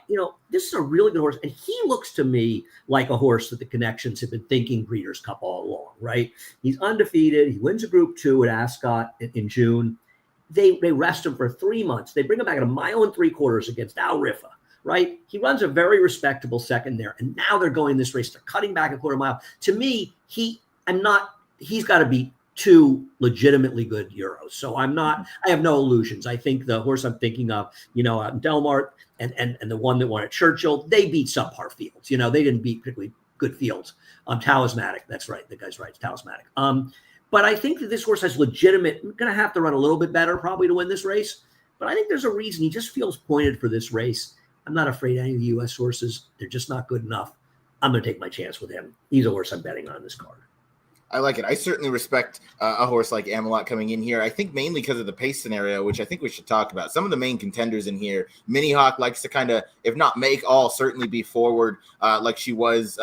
[SPEAKER 3] this is a really good horse. And he looks to me like a horse that the connections have been thinking Breeders' Cup all along, right? He's undefeated. He wins a Group 2 at Ascot in June. They rest him for 3 months. They bring him back at 1 3/4 miles against Al Rifa, right? He runs a very respectable second there. And now they're going this race. They're cutting back a 1/4 mile. To me, he's got to be 2 legitimately good Euros. So I have no illusions. I think the horse I'm thinking of, out in Delmar and the one that won at Churchill, they beat subpar fields. They didn't beat particularly good fields. Talismanic, that's right. The guy's right. It's Talismanic. But I think that this horse has legitimate, going to have to run a little bit better probably to win this race. But I think there's a reason he just feels pointed for this race. I'm not afraid of any of the U.S. horses. They're just not good enough. I'm going to take my chance with him. He's a horse I'm betting on this card.
[SPEAKER 2] I like it. I certainly respect a horse like Amelot coming in here. I think mainly because of the pace scenario, which I think we should talk about. Some of the main contenders in here, Minnie Hawk likes to kind of, if not make all, certainly be forward like she was.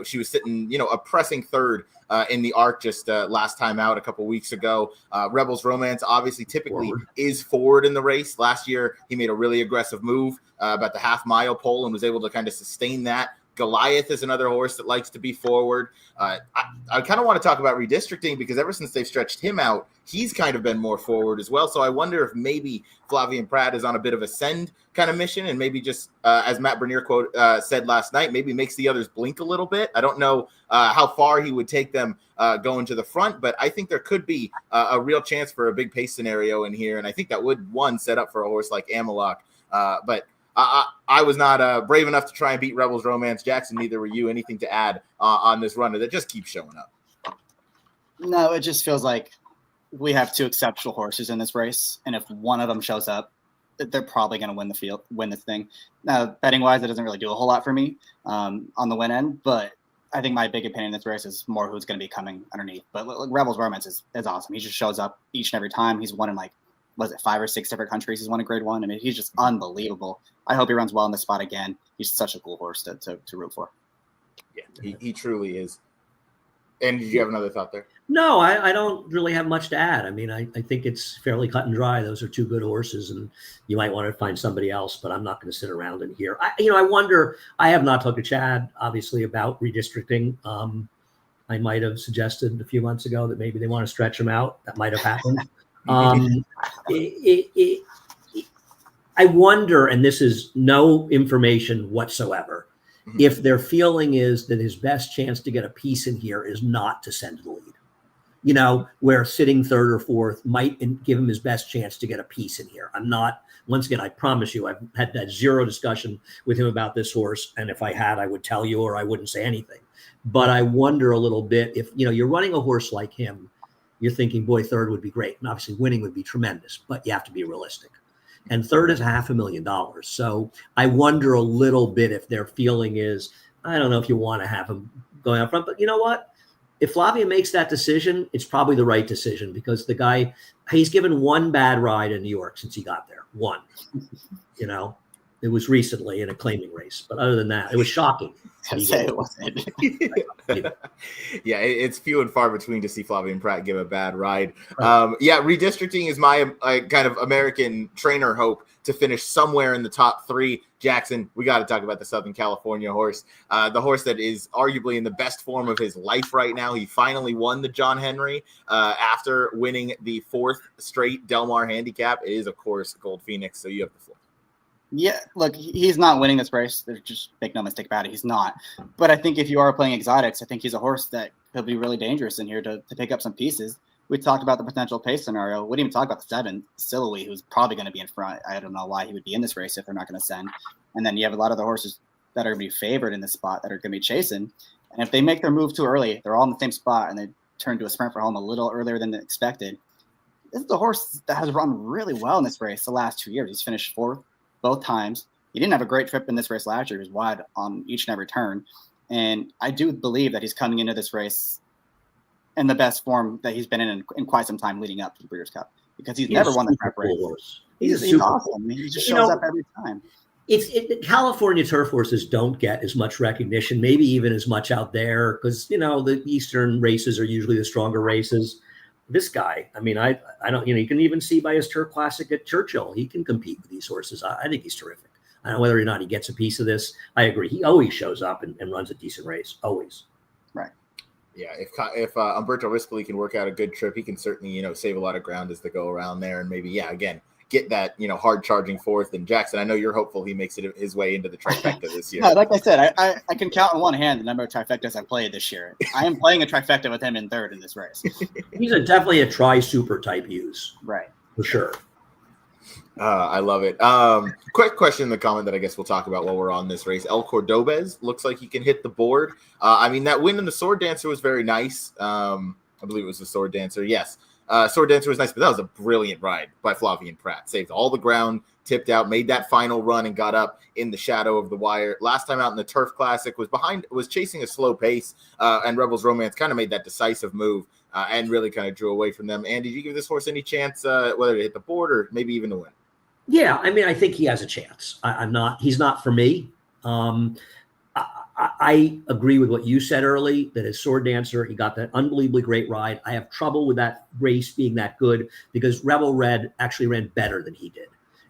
[SPEAKER 2] She was sitting, a pressing third in the Arc just last time out a couple weeks ago. Rebel's Romance obviously typically is forward in the race. Last year, he made a really aggressive move about the half-mile pole and was able to kind of sustain that. Goliath is another horse that likes to be forward. I kind of want to talk about redistricting because ever since they've stretched him out, he's kind of been more forward as well. So I wonder if maybe Flavien Prat is on a bit of a send kind of mission and maybe just, as Matt Bernier said last night, maybe makes the others blink a little bit. I don't know how far he would take them going to the front, but I think there could be a real chance for a big pace scenario in here. And I think that would, set up for a horse like Amelot. But I was not brave enough to try and beat Rebel's Romance. Jackson, neither were you. Anything to add on this runner that just keeps showing up?
[SPEAKER 4] No, it just feels like we have 2 exceptional horses in this race, and if one of them shows up, they're probably going to win this thing. Now, betting-wise, it doesn't really do a whole lot for me on the win end, but I think my big opinion in this race is more who's going to be coming underneath. But Rebel's Romance is awesome. He just shows up each and every time. He's won in 5 or 6 different countries. He's won a Grade 1. I mean, he's just unbelievable. I hope he runs well in this spot again. He's such a cool horse to root for.
[SPEAKER 2] Yeah, he truly is. And did you have another thought there?
[SPEAKER 3] No, I don't really have much to add. I mean, I think it's fairly cut and dry. Those are 2 good horses, and you might want to find somebody else, but I'm not going to sit around and hear. I wonder, I have not talked to Chad, obviously, about redistricting. I might have suggested a few months ago that maybe they want to stretch him out. That might have happened. I wonder, and this is no information whatsoever, if their feeling is that his best chance to get a piece in here is not to send to the lead. Where sitting 3rd or 4th might give him his best chance to get a piece in here. I'm not, once again, I promise you, I've had that 0 discussion with him about this horse. And if I had, I would tell you, or I wouldn't say anything. But I wonder a little bit if, you're running a horse like him, you're thinking, boy, 3rd would be great. And obviously winning would be tremendous, but you have to be realistic. And 3rd is $500,000. So I wonder a little bit if their feeling is, I don't know if you want to have him going out front, but you know what? If Flavien makes that decision, it's probably the right decision because the guy, he's given 1 bad ride in New York since he got there. 1, It was recently in a claiming race, but other than that, it was shocking.
[SPEAKER 4] It wasn't.
[SPEAKER 2] Yeah, it's few and far between to see Flavien Prat give a bad ride. Redistricting is my kind of American trainer hope to finish somewhere in the top 3. Jackson, we got to talk about the Southern California horse, the horse that is arguably in the best form of his life right now. He finally won the John Henry after winning the 4th straight Del Mar handicap. It is, of course, Gold Phoenix, so you have the floor.
[SPEAKER 4] Yeah, look, he's not winning this race. There's just make no mistake about it. He's not. But I think if you are playing exotics, I think he's a horse that could be really dangerous in here to pick up some pieces. We talked about the potential pace scenario. We didn't even talk about the 7, Siloe, who's probably going to be in front. I don't know why he would be in this race if they're not going to send. And then you have a lot of the horses that are going to be favored in this spot that are going to be chasing. And if they make their move too early, they're all in the same spot and they turn to a sprint for home a little earlier than expected. This is a horse that has run really well in this race the last 2 years. He's finished fourth both times. He didn't have a great trip in this race last year. He was wide on each and every turn. And I do believe that he's coming into this race in the best form that he's been in quite some time leading up to the Breeders' Cup, because he's never won the prep race. He's awesome. He just shows up every time.
[SPEAKER 3] California turf horses don't get as much recognition, maybe even as much out there, because the Eastern races are usually the stronger races. This guy, I mean, I don't, you can even see by his Turf Classic at Churchill, he can compete with these horses. I think he's terrific. I don't know whether or not he gets a piece of this. I agree. He always shows up and runs a decent race. Always.
[SPEAKER 4] Right.
[SPEAKER 2] Yeah. If Umberto Rispoli can work out a good trip, he can certainly, save a lot of ground as they go around there. And maybe, again, get that, hard charging fourth. And Jackson, I know you're hopeful he makes it his way into the trifecta this year.
[SPEAKER 4] No, like I said, I can count on one hand the number of trifectas I've played this year. I am playing a trifecta with him in third in this race.
[SPEAKER 3] He's definitely a tri-super type use.
[SPEAKER 4] Right.
[SPEAKER 3] For sure.
[SPEAKER 2] I love it. Quick question in the comment that I guess we'll talk about while we're on this race. El Cordobez looks like he can hit the board. That win in the Sword Dancer was very nice. I believe it was the Sword Dancer. Yes. Sword Dancer was nice, but that was a brilliant ride by Flavien Prat. Saved all the ground, tipped out, made that final run, and got up in the shadow of the wire. Last time out in the Turf Classic was chasing a slow pace, and Rebels Romance kind of made that decisive move and really kind of drew away from them. Andy, did you give this horse any chance, whether to hit the board or maybe even to win?
[SPEAKER 3] Yeah, I think he has a chance. He's not for me. I agree with what you said early, that his Sword Dancer, he got that unbelievably great ride. I have trouble with that race being that good because Rebel Red actually ran better than he did.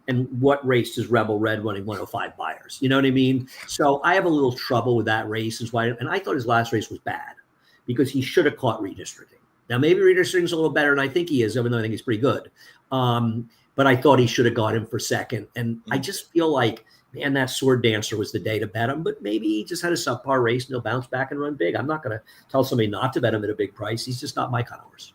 [SPEAKER 3] And what race does Rebel Red running 105 buyers? You know what I mean? So I have a little trouble with that race. And I thought his last race was bad because he should have caught redistricting. Now, maybe redistricting's a little better, and I think he is, even though I think he's pretty good. But I thought he should have got him for second. And I just feel like, man, that Sword Dancer was the day to bet him. But maybe he just had a subpar race and he'll bounce back and run big. I'm not going to tell somebody not to bet him at a big price. He's just not my kind of horse.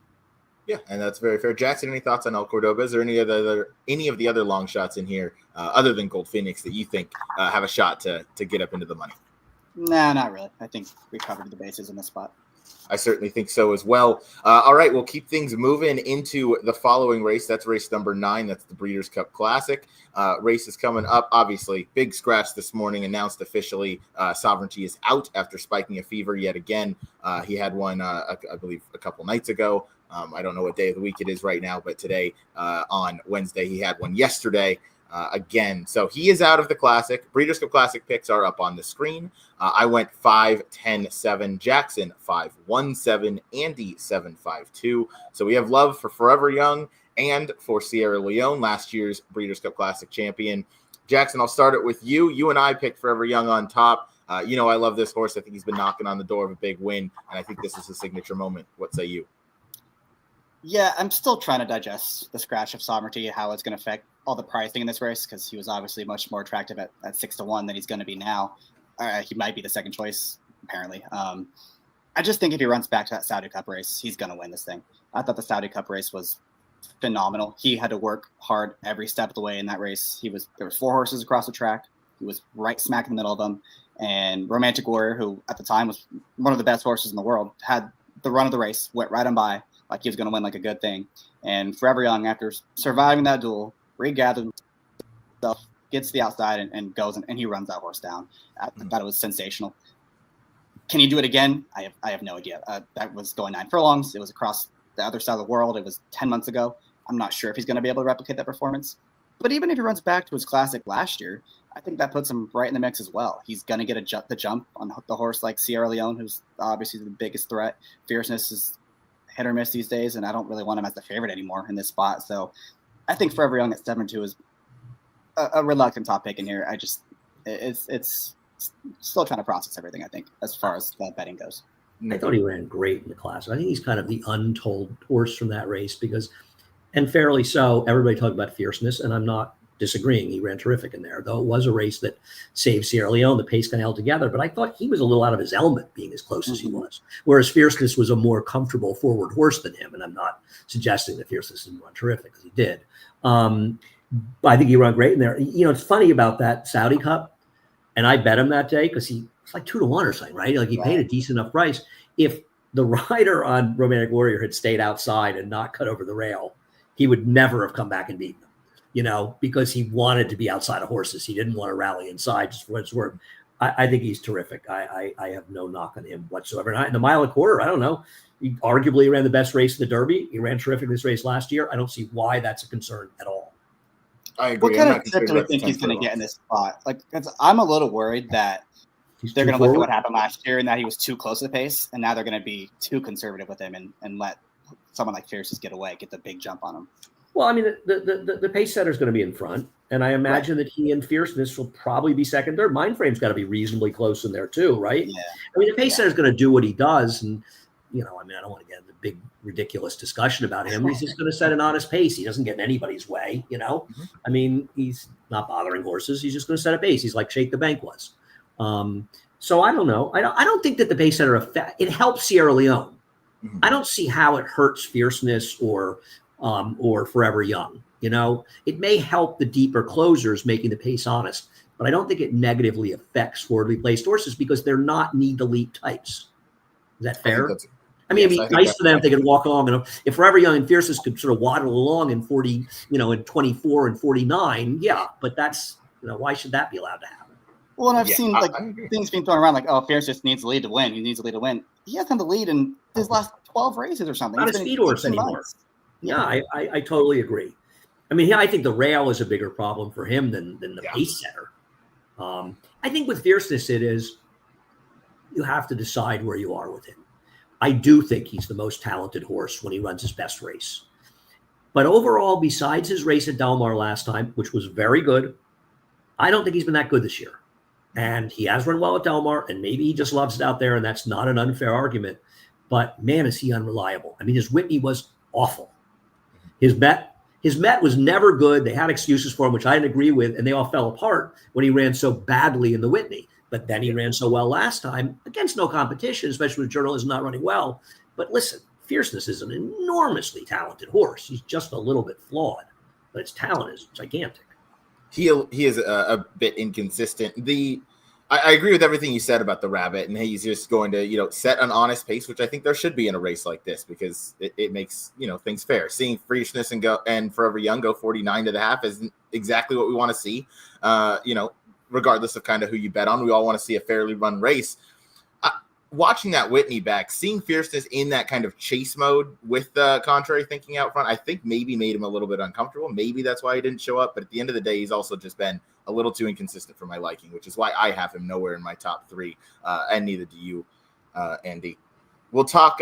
[SPEAKER 2] Yeah, and that's very fair. Jackson, any thoughts on El Cordobez or any of the other long shots in here, other than Gold Phoenix, that you think have a shot to get up into the money?
[SPEAKER 4] Nah, not really. I think we covered the bases in this spot.
[SPEAKER 2] I certainly think so as well. All right, we'll keep things moving into the following race. That's race number 9. That's the Breeders' Cup Classic. Race is coming up. Obviously, big scratch this morning, announced officially. Sovereignty is out after spiking a fever yet again. He had one, I believe, a couple nights ago. I don't know what day of the week it is right now, but today on Wednesday, he had one yesterday. Again, so he is out of the Classic. Breeders' Cup Classic picks are up on the screen. I went 5-10-7. Jackson 5-1-7. Andy 7-5-2. So we have love for Forever Young and for Sierra Leone, last year's Breeders' Cup Classic champion. Jackson, I'll start it with you. You and I picked Forever Young on top. I love this horse. I think he's been knocking on the door of a big win, and I think this is a signature moment. What say you?
[SPEAKER 4] Yeah, I'm still trying to digest the scratch of Sovereignty, how it's going to affect all the pricing in this race, because he was obviously much more attractive at 6-1 than he's going to be now. He might be the second choice, apparently. I just think if he runs back to that Saudi Cup race, he's going to win this thing. I thought the Saudi Cup race was phenomenal. He had to work hard every step of the way in that race. There were 4 horses across the track. He was right smack in the middle of them. And Romantic Warrior, who at the time was one of the best horses in the world, had the run of the race, went right on by like he was going to win like a good thing. And Forever Young, after surviving that duel, regathers himself, gets to the outside and goes and he runs that horse down. I thought it was sensational. Can he do it again? I have no idea. That was going 9 furlongs. It was across the other side of the world. It was 10 months ago. I'm not sure if he's going to be able to replicate that performance. But even if he runs back to his Classic last year, I think that puts him right in the mix as well. He's going to get the jump on the horse like Sierra Leone, who's obviously the biggest threat. Fierceness is hit or miss these days, and I don't really want him as the favorite anymore in this spot. So I think Forever Young at 7-2 is a reluctant top pick in here. It's still trying to process everything, I think, as far as betting goes.
[SPEAKER 3] I thought he ran great in the class. I think he's kind of the untold horse from that race because, and fairly so, everybody talked about Fierceness, and I'm not disagreeing. He ran terrific in there, though it was a race that saved Sierra Leone. The pace kind of held together, but I thought he was a little out of his element being as close as he was, whereas Fierceness was a more comfortable forward horse than him, and I'm not suggesting that Fierceness didn't run terrific because he did. I think he ran great in there. It's funny about that Saudi Cup. And I bet him that day because it's like 2-1 or something, right? Like he paid a decent enough price. If the rider on Romantic Warrior had stayed outside and not cut over the rail, he would never have come back and beaten them, because he wanted to be outside of horses. He didn't want to rally inside, just for what it's worth. I think he's terrific. I have no knock on him whatsoever. And in the mile and quarter, I don't know. He arguably ran the best race in the Derby. He ran terrific in this race last year. I don't see why that's a concern at all.
[SPEAKER 2] I agree.
[SPEAKER 4] What kind of tip do we think he's going to get in this spot? Like, I'm a little worried that they're going to look at what happened last year and that he was too close to the pace, and now they're going to be too conservative with him and let someone like Fierce's get the big jump on him.
[SPEAKER 3] Well, I mean, the pace setter is going to be in front, and I imagine that he and Fierceness will probably be second, third. Mind frame's got to be reasonably close in there too, right?
[SPEAKER 4] Yeah.
[SPEAKER 3] I mean, the pace setter is going to do what he does, and I don't want to get into a big ridiculous discussion about him. He's just going to set an honest pace. He doesn't get in anybody's way,
[SPEAKER 2] Mm-hmm.
[SPEAKER 3] I mean, he's not bothering horses. He's just going to set a pace. He's like Shake the Bank was. So I don't know. I don't think that the pace setter it helps Sierra Leone.
[SPEAKER 2] Mm-hmm.
[SPEAKER 3] I don't see how it hurts Fierceness or Forever Young. It may help the deeper closers making the pace honest, but I don't think it negatively affects forwardly placed horses because they're not need to leap types. Is that fair? I mean, it'd be nice for them if they could walk along. And if Forever Young and Fierceness could sort of waddle along in 40, in 24 and 49, yeah. But that's, why should that be allowed to happen?
[SPEAKER 4] Well, and I've seen things being thrown around like, oh, Fierceness needs the lead to win. He needs the lead to win. He hasn't had the lead in his last 12 races or something.
[SPEAKER 3] Not a speed horse anymore. Yeah, I totally agree. I mean, I think the rail is a bigger problem for him than the pace setter. I think with Fierceness, it is you have to decide where you are with him. I do think he's the most talented horse when he runs his best race. But overall, besides his race at Del Mar last time, which was very good, I don't think he's been that good this year. And he has run well at Del Mar, and maybe he just loves it out there, and that's not an unfair argument. But man, is he unreliable. I mean, his Whitney was awful. His Met was never good. They had excuses for him, which I didn't agree with, and they all fell apart when he ran so badly in the Whitney. But then he ran so well last time against no competition, especially with journalism not running well. But listen, Fierceness is an enormously talented horse. He's just a little bit flawed, but his talent is gigantic.
[SPEAKER 2] He is a bit inconsistent. I agree with everything you said about the Rabbit, and he's just going to set an honest pace, which I think there should be in a race like this because it makes things fair. Seeing Fierceness and Forever Young go 49.5 isn't exactly what we want to see. Regardless of kind of who you bet on, we all want to see a fairly run race. Watching that Whitney back, seeing Fierceness in that kind of chase mode with the contrary thinking out front, I think maybe made him a little bit uncomfortable. Maybe that's why he didn't show up. But at the end of the day, he's also just been a little too inconsistent for my liking, which is why I have him nowhere in my top three, and neither do you, Andy. We'll talk.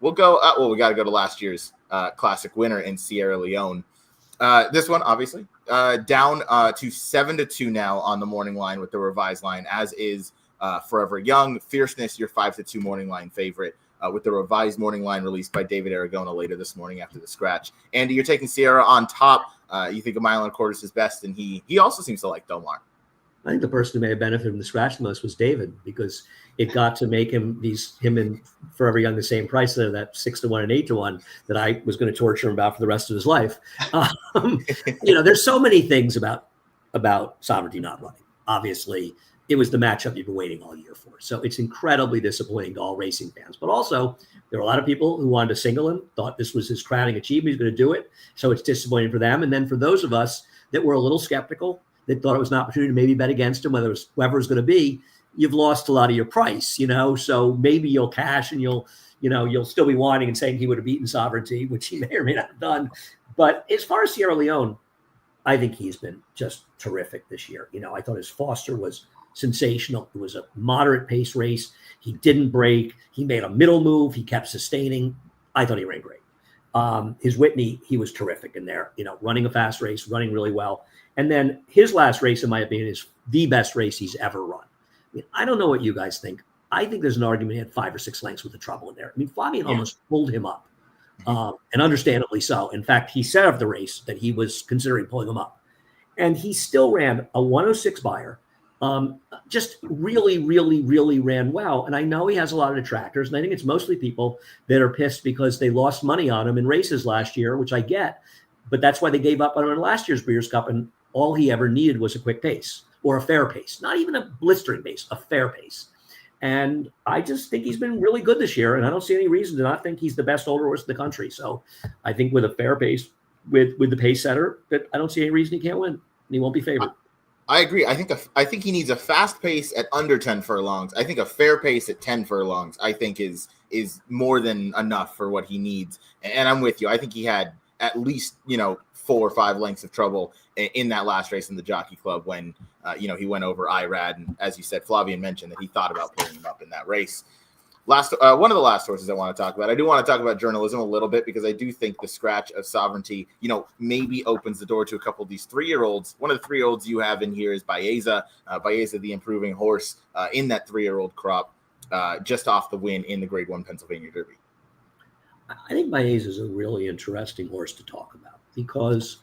[SPEAKER 2] We'll go. We got to go to last year's classic winner in Sierra Leone. This one, obviously, down to 7-2 now on the morning line with the revised line, as is Forever Young. Fierceness, your 5-2 morning line favorite, with the revised morning line released by David Aragona later this morning after the scratch. Andy, you're taking Sierra on top. You think a mile and a quarter is his best, and he also seems to like Del Mar.
[SPEAKER 3] I think the person who may have benefited from the scratch the most was David, because it got to make him and Forever Young the same price, that 6-1 and 8-1 that I was going to torture him about for the rest of his life. There's so many things about Sovereignty not running. Obviously, it was the matchup you've been waiting all year for. So it's incredibly disappointing to all racing fans. But also, there were a lot of people who wanted to single him, thought this was his crowning achievement. He's going to do it. So it's disappointing for them. And then for those of us that were a little skeptical, that thought it was an opportunity to maybe bet against him, whether it was whoever it's going to be, you've lost a lot of your price, So maybe you'll cash and you'll still be whining and saying he would have beaten Sovereignty, which he may or may not have done. But as far as Sierra Leone, I think he's been just terrific this year. I thought his Foster was sensational. It was a moderate pace race. He didn't break. He made a middle move. He kept sustaining. I thought he ran great. His Whitney, he was terrific in there, running a fast race, running really well. And then his last race, in my opinion, is the best race he's ever run. I don't know what you guys think. I think there's an argument he had 5 or 6 lengths with the trouble in there. Fabian almost pulled him up, and understandably so. In fact, he said of the race that he was considering pulling him up. And he still ran a 106 buyer, just really, really, really ran well. And I know he has a lot of detractors, and I think it's mostly people that are pissed because they lost money on him in races last year, which I get. But that's why they gave up on him in last year's Breeders' Cup, and all he ever needed was a quick pace. or a fair pace, not even a blistering pace, a fair pace. And I just think he's been really good this year, and I don't see any reason to not think he's the best older horse in the country. So I think with a fair pace, with the pace setter, that I don't see any reason he can't win, and he won't be favored.
[SPEAKER 2] I agree. I think he needs a fast pace at under 10 furlongs. I think a fair pace at 10 furlongs, I think is more than enough for what he needs. And I'm with you. I think he had at least, 4 or 5 lengths of trouble in that last race in the Jockey Club when, he went over Irad. And as you said, Flavian mentioned that he thought about putting him up in that race. One of the last horses I want to talk about. I do want to talk about journalism a little bit because I do think the scratch of Sovereignty, maybe opens the door to a couple of these 3-year-olds. One of the 3-year-olds you have in here is Baeza. Baeza, the improving horse in that 3-year-old crop, just off the win in the Grade 1 Pennsylvania Derby.
[SPEAKER 3] I think Baeza is a really interesting horse to talk about because,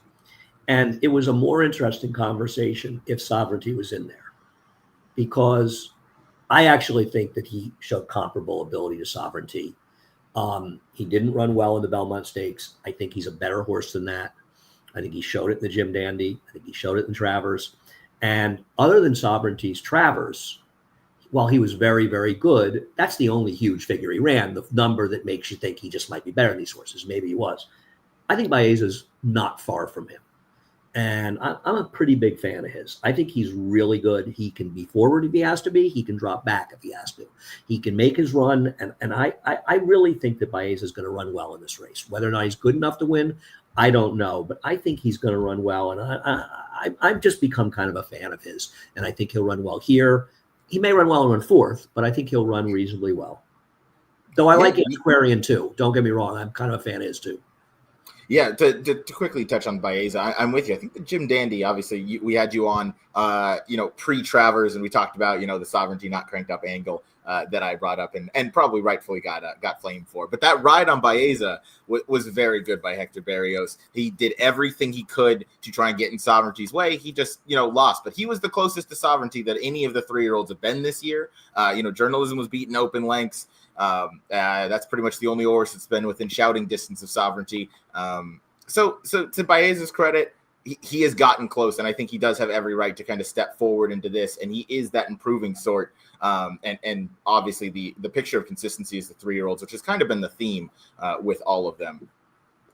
[SPEAKER 3] and it was a more interesting conversation if Sovereignty was in there, because I actually think that he showed comparable ability to Sovereignty. He didn't run well in the Belmont Stakes. I think he's a better horse than that. I think he showed it in the Jim Dandy. I think he showed it in Travers. And other than Sovereignty's Travers, while he was very, very good, that's the only huge figure he ran, the number that makes you think he just might be better than these horses. Maybe he was. I think Baeza's not far from him. And I'm a pretty big fan of his. I think he's really good. He can be forward if he has to be. He can drop back if he has to. He can make his run. And I really think that Baeza is going to run well in this race. Whether or not he's good enough to win, I don't know. But I think he's going to run well. And I've just become kind of a fan of his. And I think he'll run well here. He may run well and run fourth, but I think he'll run reasonably well. Though I like Aquarian too. Don't get me wrong. I'm kind of a fan of his too.
[SPEAKER 2] Yeah, to quickly touch on Baeza, I'm with you. I think the Jim Dandy, obviously, we had you on, pre-Travers, and we talked about, the Sovereignty not cranked up angle that I brought up and probably rightfully got flamed for. But that ride on Baeza was very good by Hector Berrios. He did everything he could to try and get in Sovereignty's way. He just, lost. But he was the closest to Sovereignty that any of the 3-year-olds have been this year. Journalism was beating open lengths. That's pretty much the only horse that's been within shouting distance of Sovereignty. So to Baeza's credit, he has gotten close, and I think he does have every right to kind of step forward into this, and he is that improving sort. And obviously the picture of consistency is the 3-year-olds, which has kind of been the theme with all of them.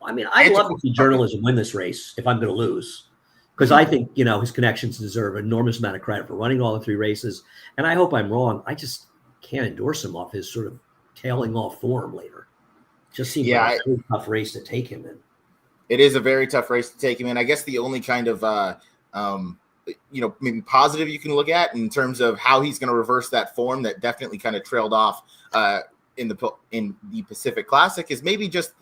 [SPEAKER 3] I mean, I'd love to see journalism win this race if I'm going to lose, because I think, his connections deserve an enormous amount of credit for running all the 3 races. And I hope I'm wrong. I just can't endorse him off his sort of tailing off form later. Just seems like a really tough race to take him in.
[SPEAKER 2] It is a very tough race to take him in. I guess the only kind of, maybe positive you can look at in terms of how he's going to reverse that form that definitely kind of trailed off in the Pacific Classic is maybe just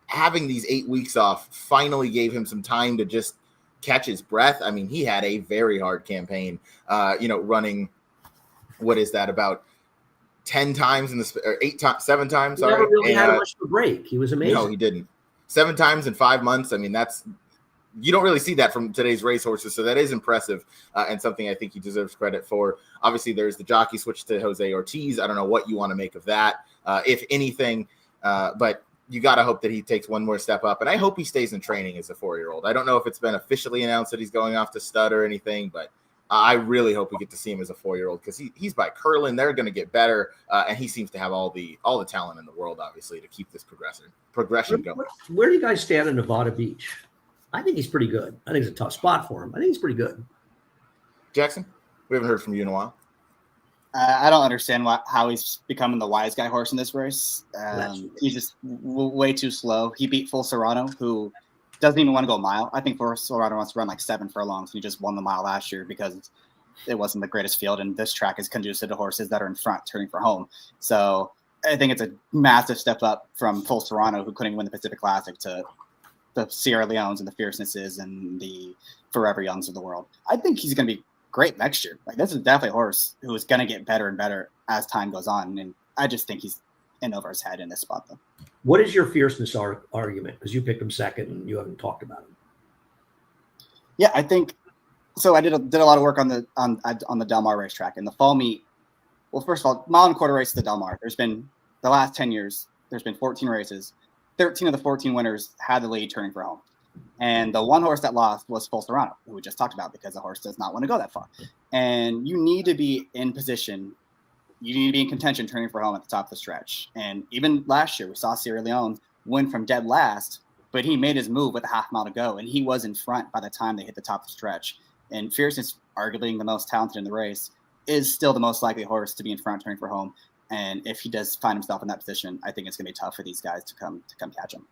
[SPEAKER 2] having these 8 weeks off finally gave him some time to just catch his breath. I mean, he had a very hard campaign, running, what is that, about 10 times or 7 times.
[SPEAKER 3] He never really had much of a break. He was amazing.
[SPEAKER 2] No, he didn't. 7 times in 5 months. I mean, you don't really see that from today's racehorses. So that is impressive and something I think he deserves credit for. Obviously, there's the jockey switch to Jose Ortiz. I don't know what you want to make of that, if anything, but you got to hope that he takes one more step up. And I hope he stays in training as a 4-year-old. I don't know if it's been officially announced that he's going off to stud or anything, but I really hope we get to see him as a 4-year-old because he's by Curlin. They're going to get better, and he seems to have all the talent in the world, obviously, to keep this progression going.
[SPEAKER 3] Where do you guys stand in Nevada Beach? I think he's pretty good. I think it's a tough spot for him. I think he's pretty good.
[SPEAKER 2] Jackson, we haven't heard from you in a while.
[SPEAKER 4] I don't understand how he's becoming the wise guy horse in this race. He's just way too slow. He beat Full Serrano, who doesn't even want to go a mile. I think Full Serrano wants to run like 7 furlongs, and he just won the mile last year because it wasn't the greatest field, and this track is conducive to horses that are in front turning for home. So I think it's a massive step up from Full Serrano, who couldn't win the Pacific Classic, to the Sierra Leones and the Fiercenesses and the Forever Youngs of the world. I think he's going to be great next year. Like, this is definitely a horse who is going to get better and better as time goes on, and I just think he's in over his head in this spot, though.
[SPEAKER 3] What is your fierceness argument? Because you picked him second and you haven't talked about him.
[SPEAKER 4] Yeah, I think so. I did a lot of work on the Del Mar racetrack in the fall meet. Well, first of all, mile and quarter race at the Del Mar. There's been the last 10 years. There's been 14 races. 13 of the 14 winners had the lead turning for home. And the one horse that lost was Full Serrano, who we just talked about, because the horse does not want to go that far. And you need to be in position. You need to be in contention turning for home at the top of the stretch. And even last year, we saw Sierra Leone win from dead last, but he made his move with a half mile to go, and he was in front by the time they hit the top of the stretch. And Fierceness, arguably the most talented in the race, is still the most likely horse to be in front turning for home. And if he does find himself in that position, I think it's going to be tough for these guys to come catch him.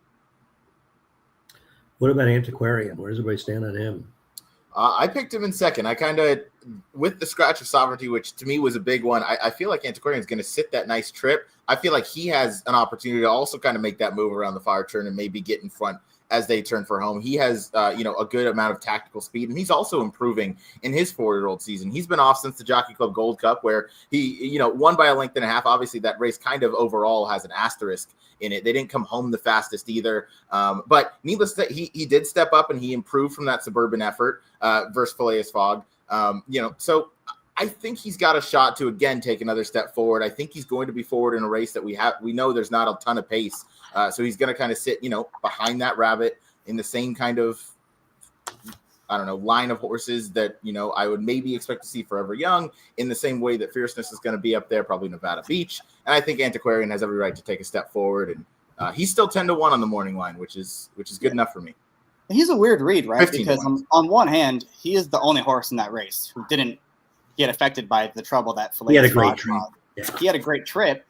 [SPEAKER 3] What about Antiquarian? Where does everybody stand on him?
[SPEAKER 2] I picked him in second. I kind of, with the scratch of Sovereignty, which to me was a big one, I feel like Antiquarian is going to sit that nice trip. I feel like he has an opportunity to also kind of make that move around the fire turn and maybe get in front as they turn for home. He has, a good amount of tactical speed, and he's also improving in his 4-year-old season. He's been off since the Jockey Club Gold Cup, where he, won by a length and a half. Obviously, that race kind of overall has an asterisk in it. They didn't come home the fastest either. But needless to say, he did step up and he improved from that suburban effort versus Phileas Fogg. So I think he's got a shot to, again, take another step forward. I think he's going to be forward in a race that we know there's not a ton of pace. So he's going to kind of sit, behind that rabbit in the same kind of, line of horses that, I would maybe expect to see Forever Young, in the same way that Fierceness is going to be up there, probably Nevada Beach. And I think Antiquarian has every right to take a step forward. And he's still 10-1 on the morning line, which is good enough for me.
[SPEAKER 4] He's a weird read, right? Because on one hand, he is the only horse in that race who didn't get affected by the trouble that Phileas
[SPEAKER 3] He had a great
[SPEAKER 4] Fogg
[SPEAKER 3] trip.
[SPEAKER 4] Yeah. He had a great trip.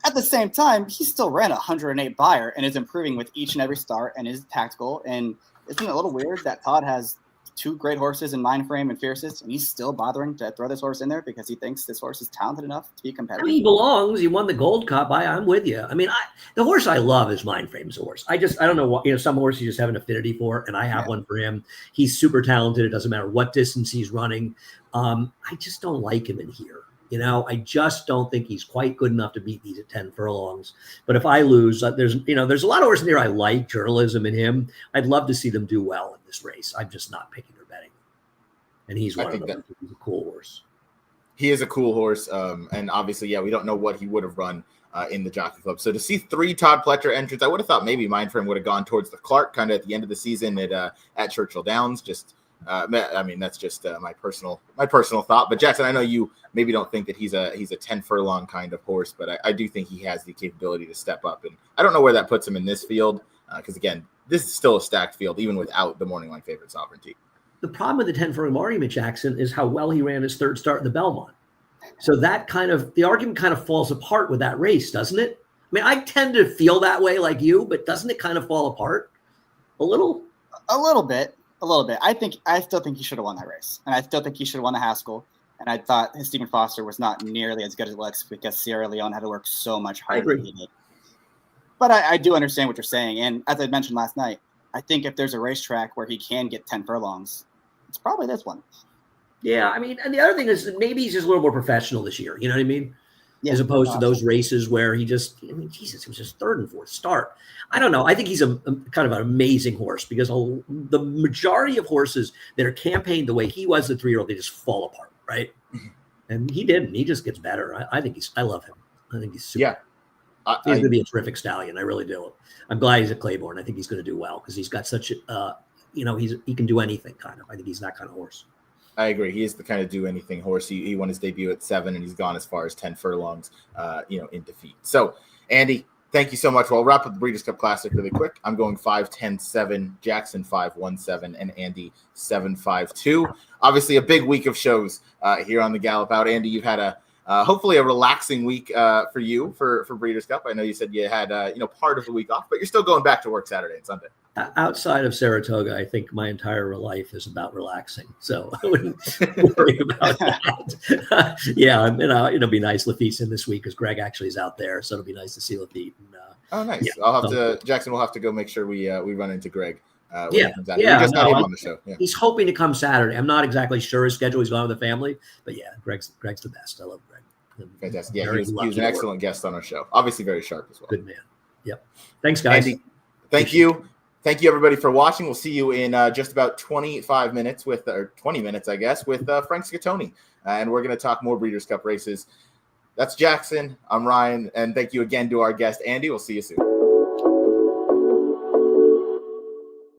[SPEAKER 4] At the same time, he still ran 108 Beyer and is improving with each and every start and is tactical. And isn't it a little weird that Todd has 2 great horses in Mindframe and Fiercest, and he's still bothering to throw this horse in there because he thinks this horse is talented enough to be competitive?
[SPEAKER 3] He belongs. He won the Gold Cup. I'm with you. The horse I love is Mindframe's horse. I don't know what, some horses you just have an affinity for, and I have one for him. He's super talented. It doesn't matter what distance he's running. I just don't like him in here. I just don't think he's quite good enough to beat these at 10 furlongs. But if I lose, there's a lot of horses in here I like, Journalism in him. I'd love to see them do well in this race. I'm just not picking or betting. And he's one of them. He's a cool horse.
[SPEAKER 2] He is a cool horse. And obviously, we don't know what he would have run in the Jockey Club. So to see 3 Todd Pletcher entrants, I would have thought maybe Mindframe would have gone towards the Clark kind of at the end of the season at Churchill Downs. That's just my personal thought. But Jackson, I know you maybe don't think that he's a 10 furlong kind of horse, but I do think he has the capability to step up. And I don't know where that puts him in this field because again, this is still a stacked field even without the morning line favorite Sovereignty.
[SPEAKER 3] The problem with the 10 furlong argument, Jackson, is how well he ran his 3rd start in the Belmont. So the argument kind of falls apart with that race, doesn't it? I tend to feel that way like you, but doesn't it kind of fall apart a little?
[SPEAKER 4] A little bit. I still think he should have won that race. And I still think he should have won the Haskell. And I thought his Stephen Foster was not nearly as good as it looks because Sierra Leone had to work so much harder than he did. But I do understand what you're saying. And as I mentioned last night, I think if there's a racetrack where he can get 10 furlongs, it's probably this one.
[SPEAKER 3] Yeah, and the other thing is maybe he's just a little more professional this year. You know what I mean? Yeah, as opposed to those races where he just, Jesus, it was his 3rd and 4th start. I don't know. I think he's a kind of an amazing horse because the majority of horses that are campaigned the way he was the 3-year-old, they just fall apart, right? And he didn't. He just gets better. I love him. I think he's super.
[SPEAKER 2] Yeah.
[SPEAKER 3] He's going to be a terrific stallion. I really do. I'm glad he's at Claiborne. I think he's going to do well because he's got such he can do anything kind of. I think he's that kind of horse.
[SPEAKER 2] I agree. He is the kind of do anything horse. He won his debut at 7 and he's gone as far as 10 furlongs, in defeat. So Andy, thank you so much. Well, I'll wrap up the Breeders' Cup Classic really quick. I'm going 5-10-7, Jackson 5-1-7, and Andy 7-5-2. Obviously a big week of shows here on the Gallop Out. Andy, you've had hopefully a relaxing week for you for Breeders' Cup. I know you said you had part of the week off, but you're still going back to work Saturday and Sunday.
[SPEAKER 3] Outside of Saratoga, I think my entire life is about relaxing. So I wouldn't worry about that. It'll be nice. Lafitte's in this week because Greg actually is out there. So it'll be nice to see Lafitte.
[SPEAKER 2] Oh, nice. Yeah, I'll have to, Jackson, we'll have to go make sure we run into Greg.
[SPEAKER 3] He
[SPEAKER 2] comes out. We just got him on the show. Yeah.
[SPEAKER 3] He's hoping to come Saturday. I'm not exactly sure his schedule. He's gone with the family. But yeah, Greg's the best. I love Greg.
[SPEAKER 2] Fantastic. Yeah, he was an excellent guest on our show. Obviously very sharp as well.
[SPEAKER 3] Good man. Yep. Thanks, guys.
[SPEAKER 2] Andy, thank you. Thank you, everybody, for watching. We'll see you in just about 25 minutes or 20 minutes, I guess, with Frank Scattoni. And we're going to talk more Breeders' Cup races. That's Jackson. I'm Ryan. And thank you again to our guest, Andy. We'll see you soon.